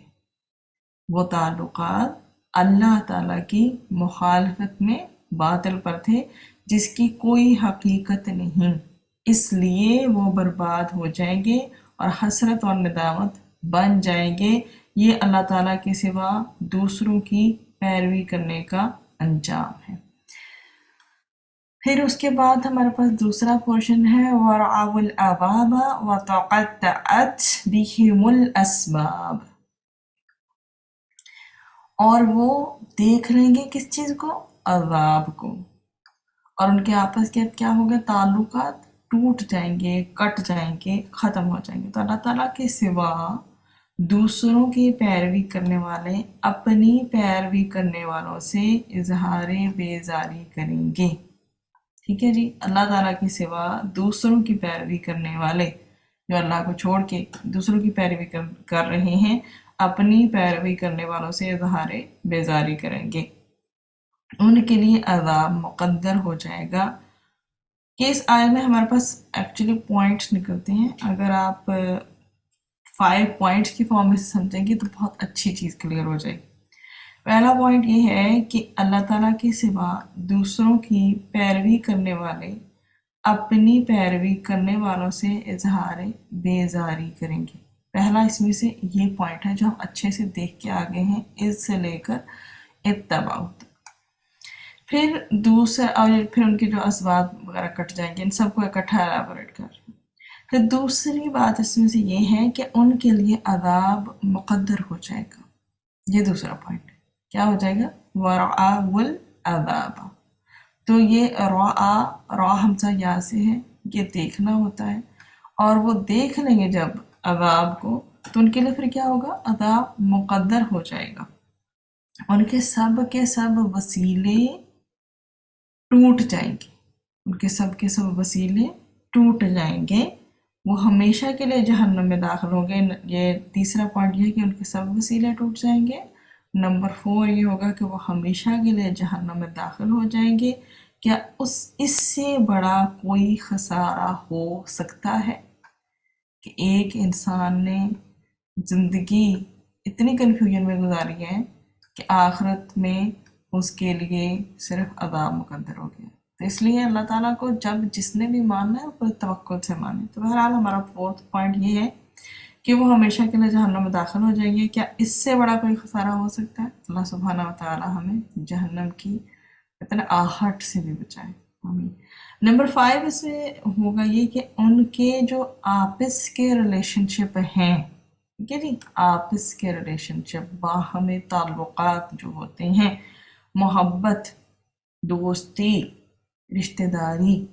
وہ تعلقات اللہ تعالیٰ کی مخالفت میں باطل پر تھے جس کی کوئی حقیقت نہیں، اس لیے وہ برباد ہو جائیں گے اور حسرت اور ندامت بن جائیں گے۔ یہ اللہ تعالیٰ کے سوا دوسروں کی پیروی کرنے کا انجام ہے۔ پھر اس کے بعد ہمارے پاس دوسرا پورشن ہے وَرَعَوُا الْأَبَابَ وَتَقَطَّعَتْ بِهِمُ الْأَسْبَابُ، اور وہ دیکھ لیں گے کس چیز کو، عذاب کو، اور ان کے آپس کے کیا ہوگا، تعلقات ٹوٹ جائیں گے، کٹ جائیں گے، ختم ہو جائیں گے۔ تو اللہ تعالیٰ کے سوا دوسروں کی پیروی کرنے والے اپنی پیروی کرنے والوں سے اظہار بیزاری کریں گے، ٹھیک ہے جی۔ اللہ تعالیٰ کے سوا دوسروں کی پیروی کرنے والے جو اللہ کو چھوڑ کے دوسروں کی پیروی کر رہے ہیں، اپنی پیروی کرنے والوں سے اظہار بیزاری کریں گے، ان کے لیے عذاب مقدر ہو جائے گا۔ کہ اس آیت میں ہمارے پاس ایکچولی پوائنٹس نکلتے ہیں. اگر آپ 5 پوائنٹس کی فارم میں سمجھیں گے تو بہت اچھی چیز کلیئر ہو جائے گی. پہلا پوائنٹ یہ ہے کہ اللہ تعالیٰ کے سوا دوسروں کی پیروی کرنے والے اپنی پیروی کرنے والوں سے اظہار بیزاری کریں گے. پہلا اس میں سے یہ پوائنٹ ہے جو ہم اچھے سے دیکھ کے آگے ہیں اس سے لے کر اتباع. پھر دوسرا اور پھر ان کے جو اسباب وغیرہ کٹ جائیں گے، ان سب کو اکٹھا الیبوریٹ کر رہے ہیں. پھر دوسری بات اس میں سے یہ ہے کہ ان کے لیے عذاب مقدر ہو جائے گا. یہ دوسرا پوائنٹ کیا ہو جائے گا؟ وَرَعَاوُ الْعَذَابَ. تو یہ را ہمزہ یا سے ہے، یہ دیکھنا ہوتا ہے، اور وہ دیکھ لیں گے جب عذاب کو تو ان کے لیے پھر کیا ہوگا؟ عذاب مقدر ہو جائے گا. ان کے سب وسیلے ٹوٹ جائیں گے. ان کے سب وسیلے ٹوٹ جائیں گے. وہ ہمیشہ کے لیے جہنم میں داخل ہوں گے. یہ تیسرا پوائنٹ یہ ہے کہ ان کے سب وسیلے ٹوٹ جائیں گے. نمبر 4 یہ ہوگا کہ وہ ہمیشہ کے لیے جہنم میں داخل ہو جائیں گے. کیا اس سے بڑا کوئی خسارہ ہو سکتا ہے کہ ایک انسان نے زندگی اتنی کنفیوژن میں گزاری ہے کہ آخرت میں اس کے لیے صرف عذاب مقدر ہو گیا؟ تو اس لیے اللہ تعالیٰ کو جب جس نے بھی ماننا ہے وہ توکل سے مانے. تو بہرحال ہمارا 4تھ پوائنٹ یہ ہے کہ وہ ہمیشہ کے لیے جہنم میں داخل ہو جائیں گے. کیا اس سے بڑا کوئی خسارہ ہو سکتا ہے؟ اللہ سبحانہ و تعالیٰ ہمیں جہنم کی اتنے آہٹ سے بھی بچائے. آمین. نمبر 5 اس میں ہوگا یہ کہ ان کے جو آپس کے ریلیشن شپ ہیں، ٹھیک ہے جی، آپس کے ریلیشن شپ، باہمی تعلقات جو ہوتے ہیں، محبت، دوستی، رشتہ داری،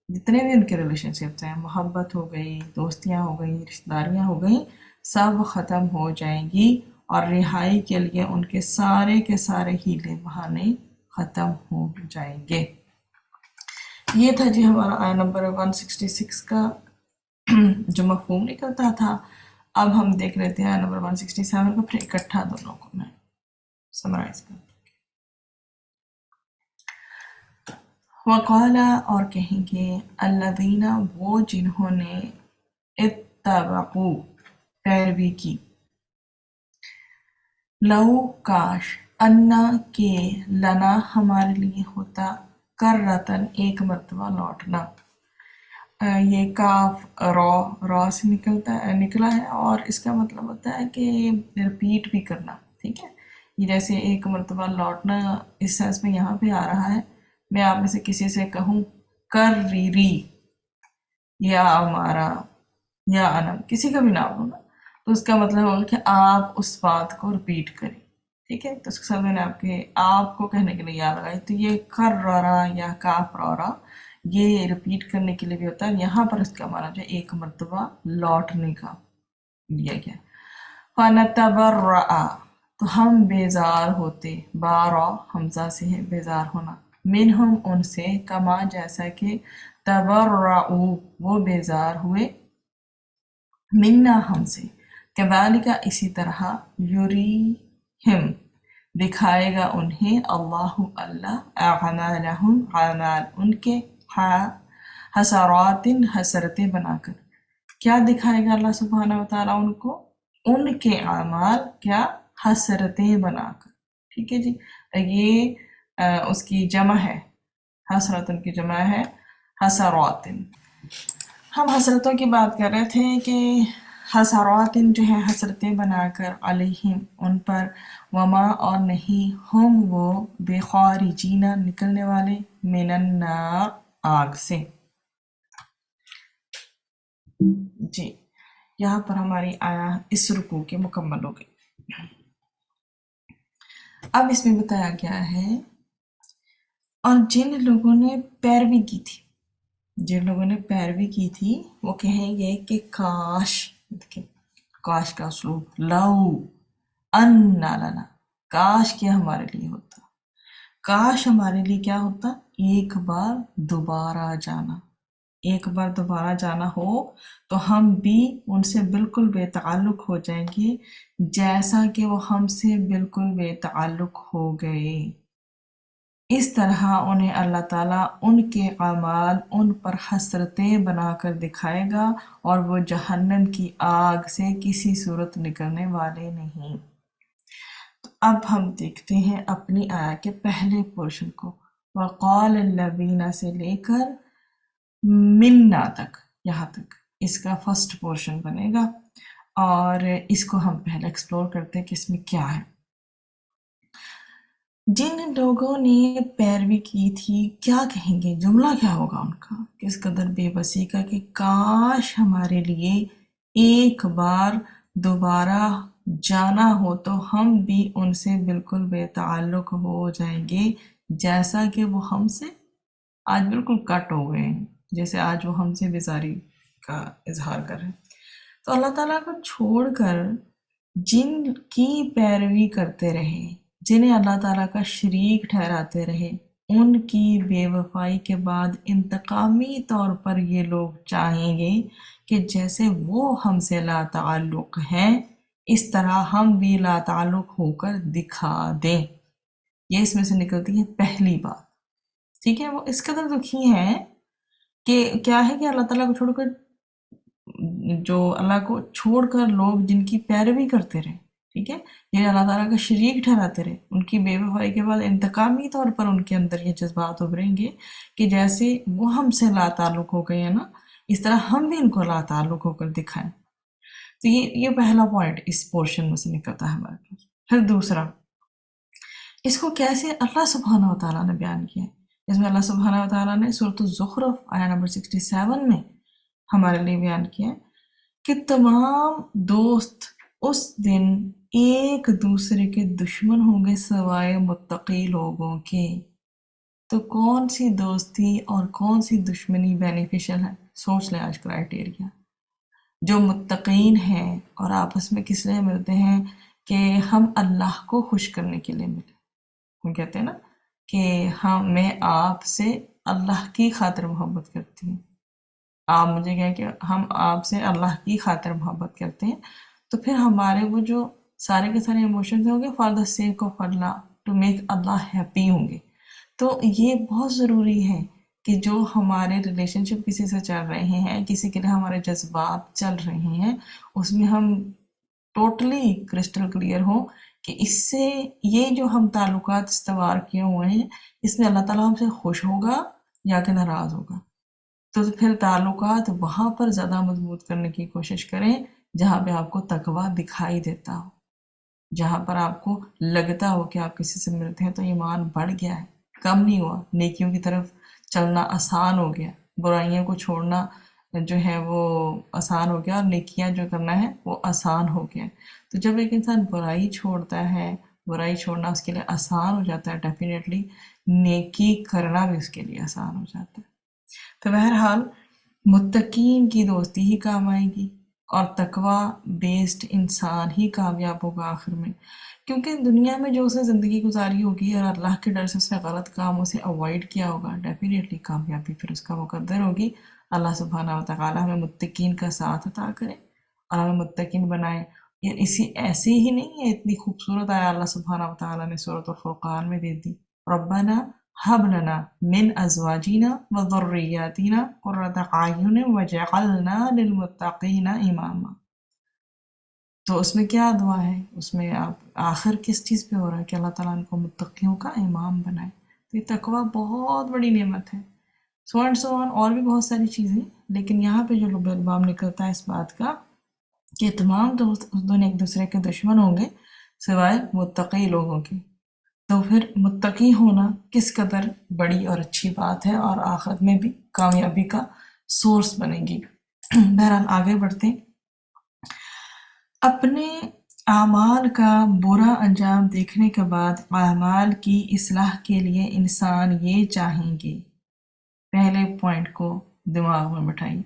جتنے بھی ان کے ریلیشن شپس ہیں، محبت ہو گئی، دوستیاں ہو گئی، رشتہ داریاں ہو گئی، سب ختم ہو جائیں گی، اور رہائی کے لیے ان کے سارے ہیلے بہانے ختم ہو جائیں گے. یہ تھا جی ہمارا آیا نمبر 166 کا جو مفہوم نکلتا تھا. اب ہم دیکھ لیتے ہیں آیا نمبر 167 کو، پھر اکٹھا دونوں کو میں سمرائز کرتا ہوں. وقال، اور کہیں گے، الذین، وہ جنہوں نے اتبعوا، پیروی کی، لو، کاش، انا، کہ، لنا، ہمارے لیے ہوتا، کرتن، ایک مرتبہ لوٹنا. یہ کاف را سے نکلا ہے، اور اس کا مطلب ہوتا ہے کہ رپیٹ بھی کرنا. ٹھیک ہے، یہ جیسے ایک مرتبہ لوٹنا اس سینس میں یہاں پہ آ رہا ہے. میں آپ میں سے کسی سے کہوں کر ری، یا ہمارا، یا انم، کسی کا بھی نام ہونا، تو اس کا مطلب ہوگا کہ آپ اس بات کو رپیٹ کریں. ٹھیک ہے، تو اس کے ساتھ میں نے آپ کو کہنے کے لیے یاد لگائی. تو یہ کر رہا یا کاف رہا، یہ رپیٹ کرنے کے لیے بھی ہوتا ہے. یہاں پر اس کا معنی جو ایک مرتبہ لوٹنے کا لیا گیا. فَنَتَبَرَّأَ، تو ہم بیزار ہوتے، بارا حمزہ سے ہے بیزار ہونا، منہم، ان سے، کما، جیسا کہ، تبرعوا، وہ بیزار ہوئے، منا، ہم سے، کذالک، اسی طرح، یریہم، دکھائے گا انہیں، اللہ، اللہ، اعمالہم، اعمال ان کے، حسرات، حسرتیں بنا کر. کیا دکھائے گا اللہ سبحانہ وتعالیٰ ان کو؟ ان کے اعمال کیا؟ حسرتیں بنا کر. ٹھیک ہے جی، یہ اس کی جمع ہے، حسرت ان کی جمع ہے حسرات. ہم حسرتوں کی بات کر رہے تھے کہ حسرات جو ہے حسرتیں بنا کر، علیہم، ان پر، وما، اور نہیں، ہم وہ، بخارجین، نکلنے والے، من النار، آگ سے. جی، یہاں پر ہماری آیا اس رکوع کے مکمل ہو گئی. اب اس میں بتایا گیا ہے، اور جن لوگوں نے پیروی کی تھی، وہ کہیں گے کہ کاش، دیکھیں کاش کا اسلوب، لو ان لنا، کاش کہ ہمارے لیے ہوتا، کاش ہمارے لیے کیا ہوتا؟ ایک بار دوبارہ جانا ہو تو ہم بھی ان سے بالکل بے تعلق ہو جائیں گے، جیسا کہ وہ ہم سے بالکل بے تعلق ہو گئے. اس طرح انہیں اللہ تعالیٰ ان کے اعمال ان پر حسرتیں بنا کر دکھائے گا اور وہ جہنم کی آگ سے کسی صورت نکلنے والے نہیں۔ اب ہم دیکھتے ہیں اپنی آیت کے پہلے پورشن کو، وقال الذین سے لے کر منا تک، یہاں تک اس کا فرسٹ پورشن بنے گا، اور اس کو ہم پہلے ایکسپلور کرتے ہیں کہ اس میں کیا ہے۔ جن لوگوں نے پیروی کی تھی، کیا کہیں گے، جملہ کیا ہوگا ان کا، کس قدر بے بسی کا کہ کاش ہمارے لیے ایک بار دوبارہ جانا ہو تو ہم بھی ان سے بالکل بے تعلق ہو جائیں گے، جیسا کہ وہ ہم سے آج بالکل کٹ ہو گئے ہیں، جیسے آج وہ ہم سے بیزاری کا اظہار کر رہے ہیں۔ تو اللہ تعالیٰ کو چھوڑ کر جن کی پیروی کرتے رہے، جنہیں اللہ تعالیٰ کا شریک ٹھہراتے رہے، ان کی بے وفائی کے بعد انتقامی طور پر یہ لوگ چاہیں گے کہ جیسے وہ ہم سے لا تعلق ہیں اس طرح ہم بھی لا تعلق ہو کر دکھا دیں۔ یہ اس میں سے نکلتی ہے پہلی بات، ٹھیک ہے۔ وہ اس قدر دکھی ہیں کہ کیا ہے کہ اللہ تعالیٰ کو چھوڑ کر، جو اللہ کو چھوڑ کر لوگ جن کی پیروی کرتے رہے، ٹھیک ہے، یہ اللہ تعالیٰ کا شریک ٹھہراتے رہے، ان کی بے وفائی کے بعد انتقامی طور پر ان کے اندر یہ جذبات ابھریں گے کہ جیسے وہ ہم سے لا تعلق ہو گئے ہیں نا، اس طرح ہم بھی ان کو لا تعلق ہو کر دکھائیں۔ تو یہ پہلا پوائنٹ اس پورشن میں سے نکلتا ہے ہمارے پاس۔ پھر دوسرا، اس کو کیسے اللہ سبحانہ وتعالیٰ نے بیان کیا ہے؟ اس میں اللہ سبحانہ وتعالیٰ نے سورۃ الزخرف آیہ نمبر 67 میں ہمارے لیے بیان کیا ہے کہ تمام دوست اس دن ایک دوسرے کے دشمن ہوں گے سوائے متقی لوگوں کے۔ تو کون سی دوستی اور کون سی دشمنی بینیفیشل ہے؟ سوچ لیں آج کرائٹیریا۔ جو متقین ہیں اور آپس میں کس لیے ملتے ہیں کہ ہم اللہ کو خوش کرنے کے لیے ملے۔ ہم کہتے ہیں نا کہ میں آپ سے اللہ کی خاطر محبت کرتی ہوں، آپ مجھے کہیں کہ ہم آپ سے اللہ کی خاطر محبت کرتے ہیں، تو پھر ہمارے وہ جو سارے کے سارے ایموشنز ہوں گے فار دا سیک آف اللہ، ٹو میک اللہ ہیپی ہوں گے۔ تو یہ بہت ضروری ہے کہ جو ہمارے ریلیشن شپ کسی سے چل رہے ہیں، کسی کے لیے ہمارے جذبات چل رہے ہیں، اس میں ہم ٹوٹلی کرسٹل کلیئر ہوں کہ اس سے یہ جو ہم تعلقات استوار کیے ہوئے ہیں، اس میں اللہ تعالیٰ ہم سے خوش ہوگا یا کہ ناراض ہوگا۔ تو پھر تعلقات وہاں پر زیادہ مضبوط کرنے کی کوشش کریں جہاں پہ آپ کو تقویٰ دکھائی دیتا ہو، جہاں پر آپ کو لگتا ہو کہ آپ کسی سے ملتے ہیں تو ایمان بڑھ گیا ہے، کم نہیں ہوا، نیکیوں کی طرف چلنا آسان ہو گیا، برائیوں کو چھوڑنا جو ہے وہ آسان ہو گیا، اور نیکیاں جو کرنا ہے وہ آسان ہو گیا۔ تو جب ایک انسان برائی چھوڑتا ہے، برائی چھوڑنا اس کے لیے آسان ہو جاتا ہے، ڈیفینیٹلی نیکی کرنا بھی اس کے لیے آسان ہو جاتا ہے۔ تو بہرحال متقین کی دوستی ہی کام آئے گی، اور تقویٰ بیسڈ انسان ہی کامیاب ہوگا آخر میں، کیونکہ دنیا میں جو اسے زندگی گزاری ہوگی اور اللہ کے ڈر سے اس نے غلط کاموں سے اوائڈ کیا ہوگا، ڈیفینیٹلی کامیابی پھر اس کا مقدر ہوگی۔ اللہ سبحانہ وتعالی ہمیں متقین کا ساتھ عطا کرے اور ہمیں متقین بنائے۔ یہ ایسی ہی نہیں ہے، اتنی خوبصورت آیا اللہ سبحانہ وتعالی نے سورۃ الفرقان میں دے دی، ربنا ہب لنا من ازواجنا وذریاتنا قرۃ اعین وجعلنا للمتقین اماما۔ تو اس میں کیا دعا ہے؟ اس میں آپ آخر کس چیز پہ ہو رہا ہے کہ اللہ تعالیٰ ان کو متقیوں کا امام بنائے۔ تو یہ تقویٰ بہت بڑی نعمت ہے، سو اینڈ سو آن، اور بھی بہت ساری چیزیں، لیکن یہاں پہ جو لب البام نکلتا ہے اس بات کا کہ تمام دوست اس دن ایک دوسرے کے دشمن ہوں گے سوائے متقی لوگوں کے۔ تو پھر متقی ہونا کس قدر بڑی اور اچھی بات ہے، اور آخرت میں بھی کامیابی کا سورس بنے گی۔ بہرحال آگے بڑھتے ہیں۔ اپنے اعمال کا برا انجام دیکھنے کے بعد اعمال کی اصلاح کے لیے انسان یہ چاہیں گے، پہلے پوائنٹ کو دماغ میں بٹھائیے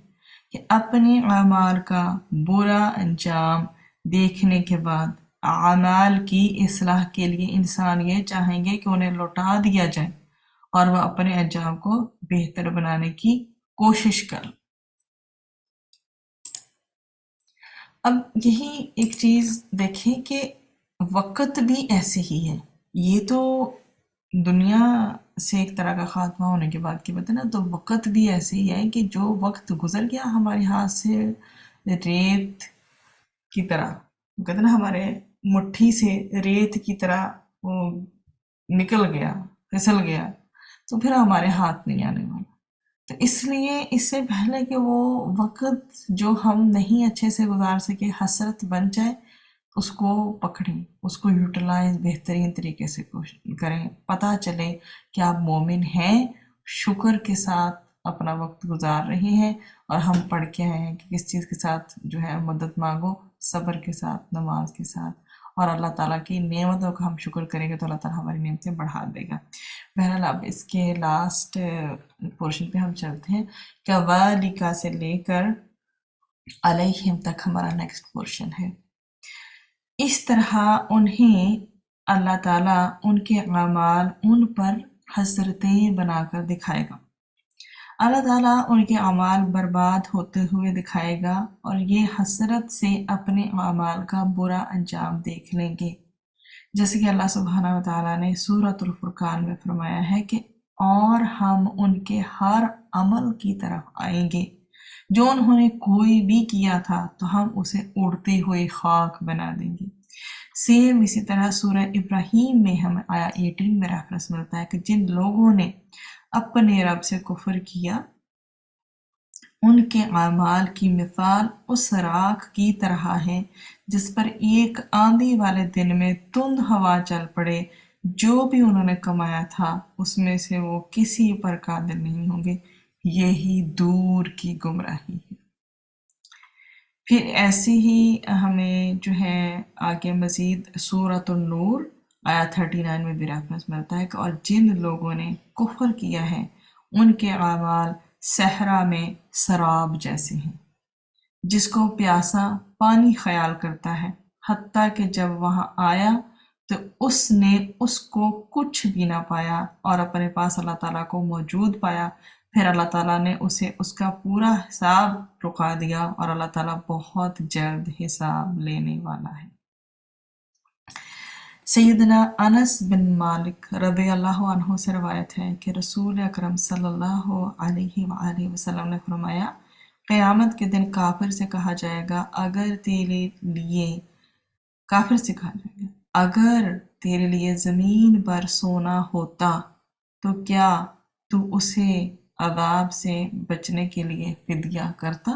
کہ اپنے اعمال کا برا انجام دیکھنے کے بعد اعمال کی اصلاح کے لیے انسان یہ چاہیں گے کہ انہیں لوٹا دیا جائے اور وہ اپنے انجام کو بہتر بنانے کی کوشش کریں۔ اب یہی ایک چیز دیکھیں کہ وقت بھی ایسے ہی ہے، یہ تو دنیا سے ایک طرح کا خاتمہ ہونے کے بعد کی بات ہے نا، تو وقت بھی ایسے ہی ہے کہ جو وقت گزر گیا ہمارے ہاتھ سے ریت کی طرح، کہتے ہیں نا ہمارے مٹھی سے ریت کی طرح وہ نکل گیا، پھسل گیا، تو پھر ہمارے ہاتھ نہیں آنے والا۔ تو اس لیے اس سے پہلے کہ وہ وقت جو ہم نہیں اچھے سے گزار سکے حسرت بن جائے، اس کو پکڑیں، اس کو یوٹیلائز بہترین طریقے سے کریں، پتہ چلے کہ آپ مومن ہیں، شکر کے ساتھ اپنا وقت گزار رہے ہیں، اور ہم پڑھ کے آئے ہیں کہ کس چیز کے ساتھ جو ہے مدد مانگو، صبر کے ساتھ، نماز کے ساتھ، اور اللہ تعالیٰ کی نعمتوں کا ہم شکر کریں گے تو اللہ تعالیٰ ہماری نعمتیں بڑھا دے گا۔ بہرحال اب اس کے لاسٹ پورشن پہ ہم چلتے ہیں، کَذَلِکَ سے لے کر علیہم تک ہمارا نیکسٹ پورشن ہے۔ اس طرح انہیں اللہ تعالیٰ ان کے اعمال ان پر حسرتیں بنا کر دکھائے گا۔ اللہ تعالیٰ ان کے اعمال برباد ہوتے ہوئے دکھائے گا، اور یہ حسرت سے اپنے اعمال کا برا انجام دیکھ لیں گے، جیسے کہ اللہ سبحانہ وتعالیٰ نے سورۃ الفرقان میں فرمایا ہے کہ اور ہم ان کے ہر عمل کی طرف آئیں گے جو انہوں نے کوئی بھی کیا تھا تو ہم اسے اڑتے ہوئے خاک بنا دیں گے۔ سیم اسی طرح سورہ ابراہیم میں ہمیں آیا 18 میں ریفرنس ملتا ہے کہ جن لوگوں نے اپنے رب سے کفر کیا، ان کے اعمال کی مثال اس راکھ کی طرح ہے جس پر ایک آندھی والے دن میں تند ہوا چل پڑے، جو بھی انہوں نے کمایا تھا اس میں سے وہ کسی پر قادر نہیں ہوں گے، یہی دور کی گمراہی ہے۔ پھر ایسے ہی ہمیں جو ہے آگے مزید سورۃ النور آیا 39 میں بھی ریفرنس ملتا ہے کہ اور جن لوگوں نے کفر کیا ہے ان کے اعمال صحرا میں سراب جیسے ہیں، جس کو پیاسا پانی خیال کرتا ہے، حتیٰ کہ جب وہاں آیا تو اس نے اس کو کچھ بھی نہ پایا اور اپنے پاس اللہ تعالیٰ کو موجود پایا، پھر اللہ تعالیٰ نے اسے اس کا پورا حساب رکا دیا، اور اللہ تعالیٰ بہت جلد حساب لینے والا ہے۔ سیدنا انس بن مالک رضی اللہ عنہ سے روایت ہے کہ رسول اکرم صلی اللہ علیہ وآلہ وسلم نے فرمایا، قیامت کے دن کافر سے کہا جائے گا اگر تیرے لیے زمین پر سونا ہوتا تو کیا تو اسے عذاب سے بچنے کے لیے فدیہ کرتا؟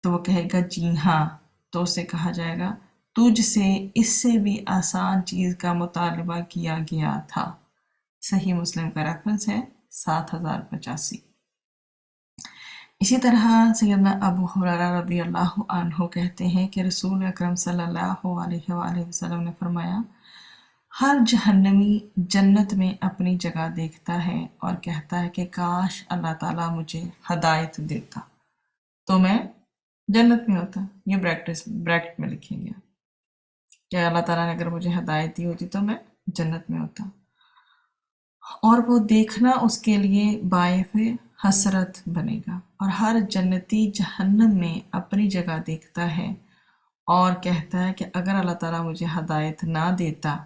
تو وہ کہے گا جی ہاں، تو اسے کہا جائے گا تجھ سے اس سے بھی آسان چیز کا مطالبہ کیا گیا تھا۔ صحیح مسلم کا ریفرنس ہے 7085۔ اسی طرح سیدنا ابو ہریرہ رضی اللہ عنہ کہتے ہیں کہ رسول اکرم صلی اللہ علیہ وآلہ وسلم نے فرمایا، ہر جہنمی جنت میں اپنی جگہ دیکھتا ہے اور کہتا ہے کہ کاش اللہ تعالیٰ مجھے ہدایت دیتا تو میں جنت میں ہوتا۔ یہ بریکٹ میں لکھیں گے کہ اللہ تعالیٰ نے اگر مجھے ہدایت دی ہوتی تو میں جنت میں ہوتا، اور وہ دیکھنا اس کے لیے باعث حسرت بنے گا۔ اور ہر جنتی جہنم میں اپنی جگہ دیکھتا ہے اور کہتا ہے کہ اگر اللہ تعالیٰ مجھے ہدایت نہ دیتا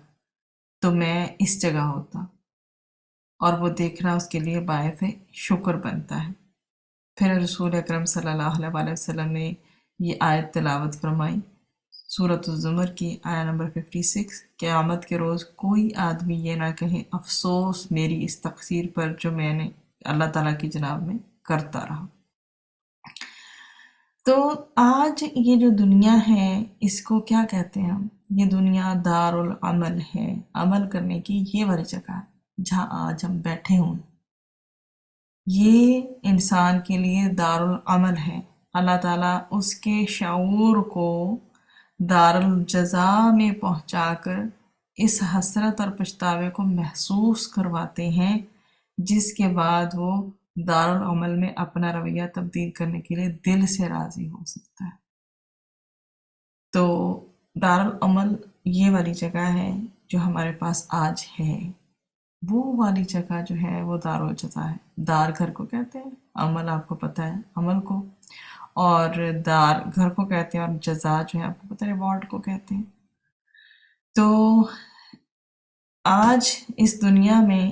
تو میں اس جگہ ہوتا، اور وہ دیکھنا اس کے لیے باعث شکر بنتا ہے۔ پھر رسول اکرم صلی اللہ علیہ وسلم نے یہ آیت تلاوت فرمائی، سورۃ الزمر کی آیت نمبر 56، قیامت کے روز کوئی آدمی یہ نہ کہے افسوس میری اس تقصیر پر جو میں نے اللہ تعالیٰ کی جناب میں کرتا رہا۔ تو آج یہ جو دنیا ہے اس کو کیا کہتے ہیں ہم؟ یہ دنیا دار العمل ہے، عمل کرنے کی یہ والی جگہ ہے جہاں آج ہم بیٹھے ہوں۔ یہ انسان کے لیے دار العمل ہے۔ اللہ تعالیٰ اس کے شعور کو دار الجزا میں پہنچا کر اس حسرت اور پچھتاوے کو محسوس کرواتے ہیں، جس کے بعد وہ دار العمل میں اپنا رویہ تبدیل کرنے کے لیے دل سے راضی ہو سکتا ہے۔ تو دار العمل یہ والی جگہ ہے جو ہمارے پاس آج ہے، وہ والی جگہ جو ہے وہ دار الجزا ہے۔ دار گھر کو کہتے ہیں، عمل آپ کو پتہ ہے عمل کو، اور دار گھر کو کہتے ہیں، اور جزا جو ہے آپ کو پتہ ہے ریوارڈ کو کہتے ہیں۔ تو آج اس دنیا میں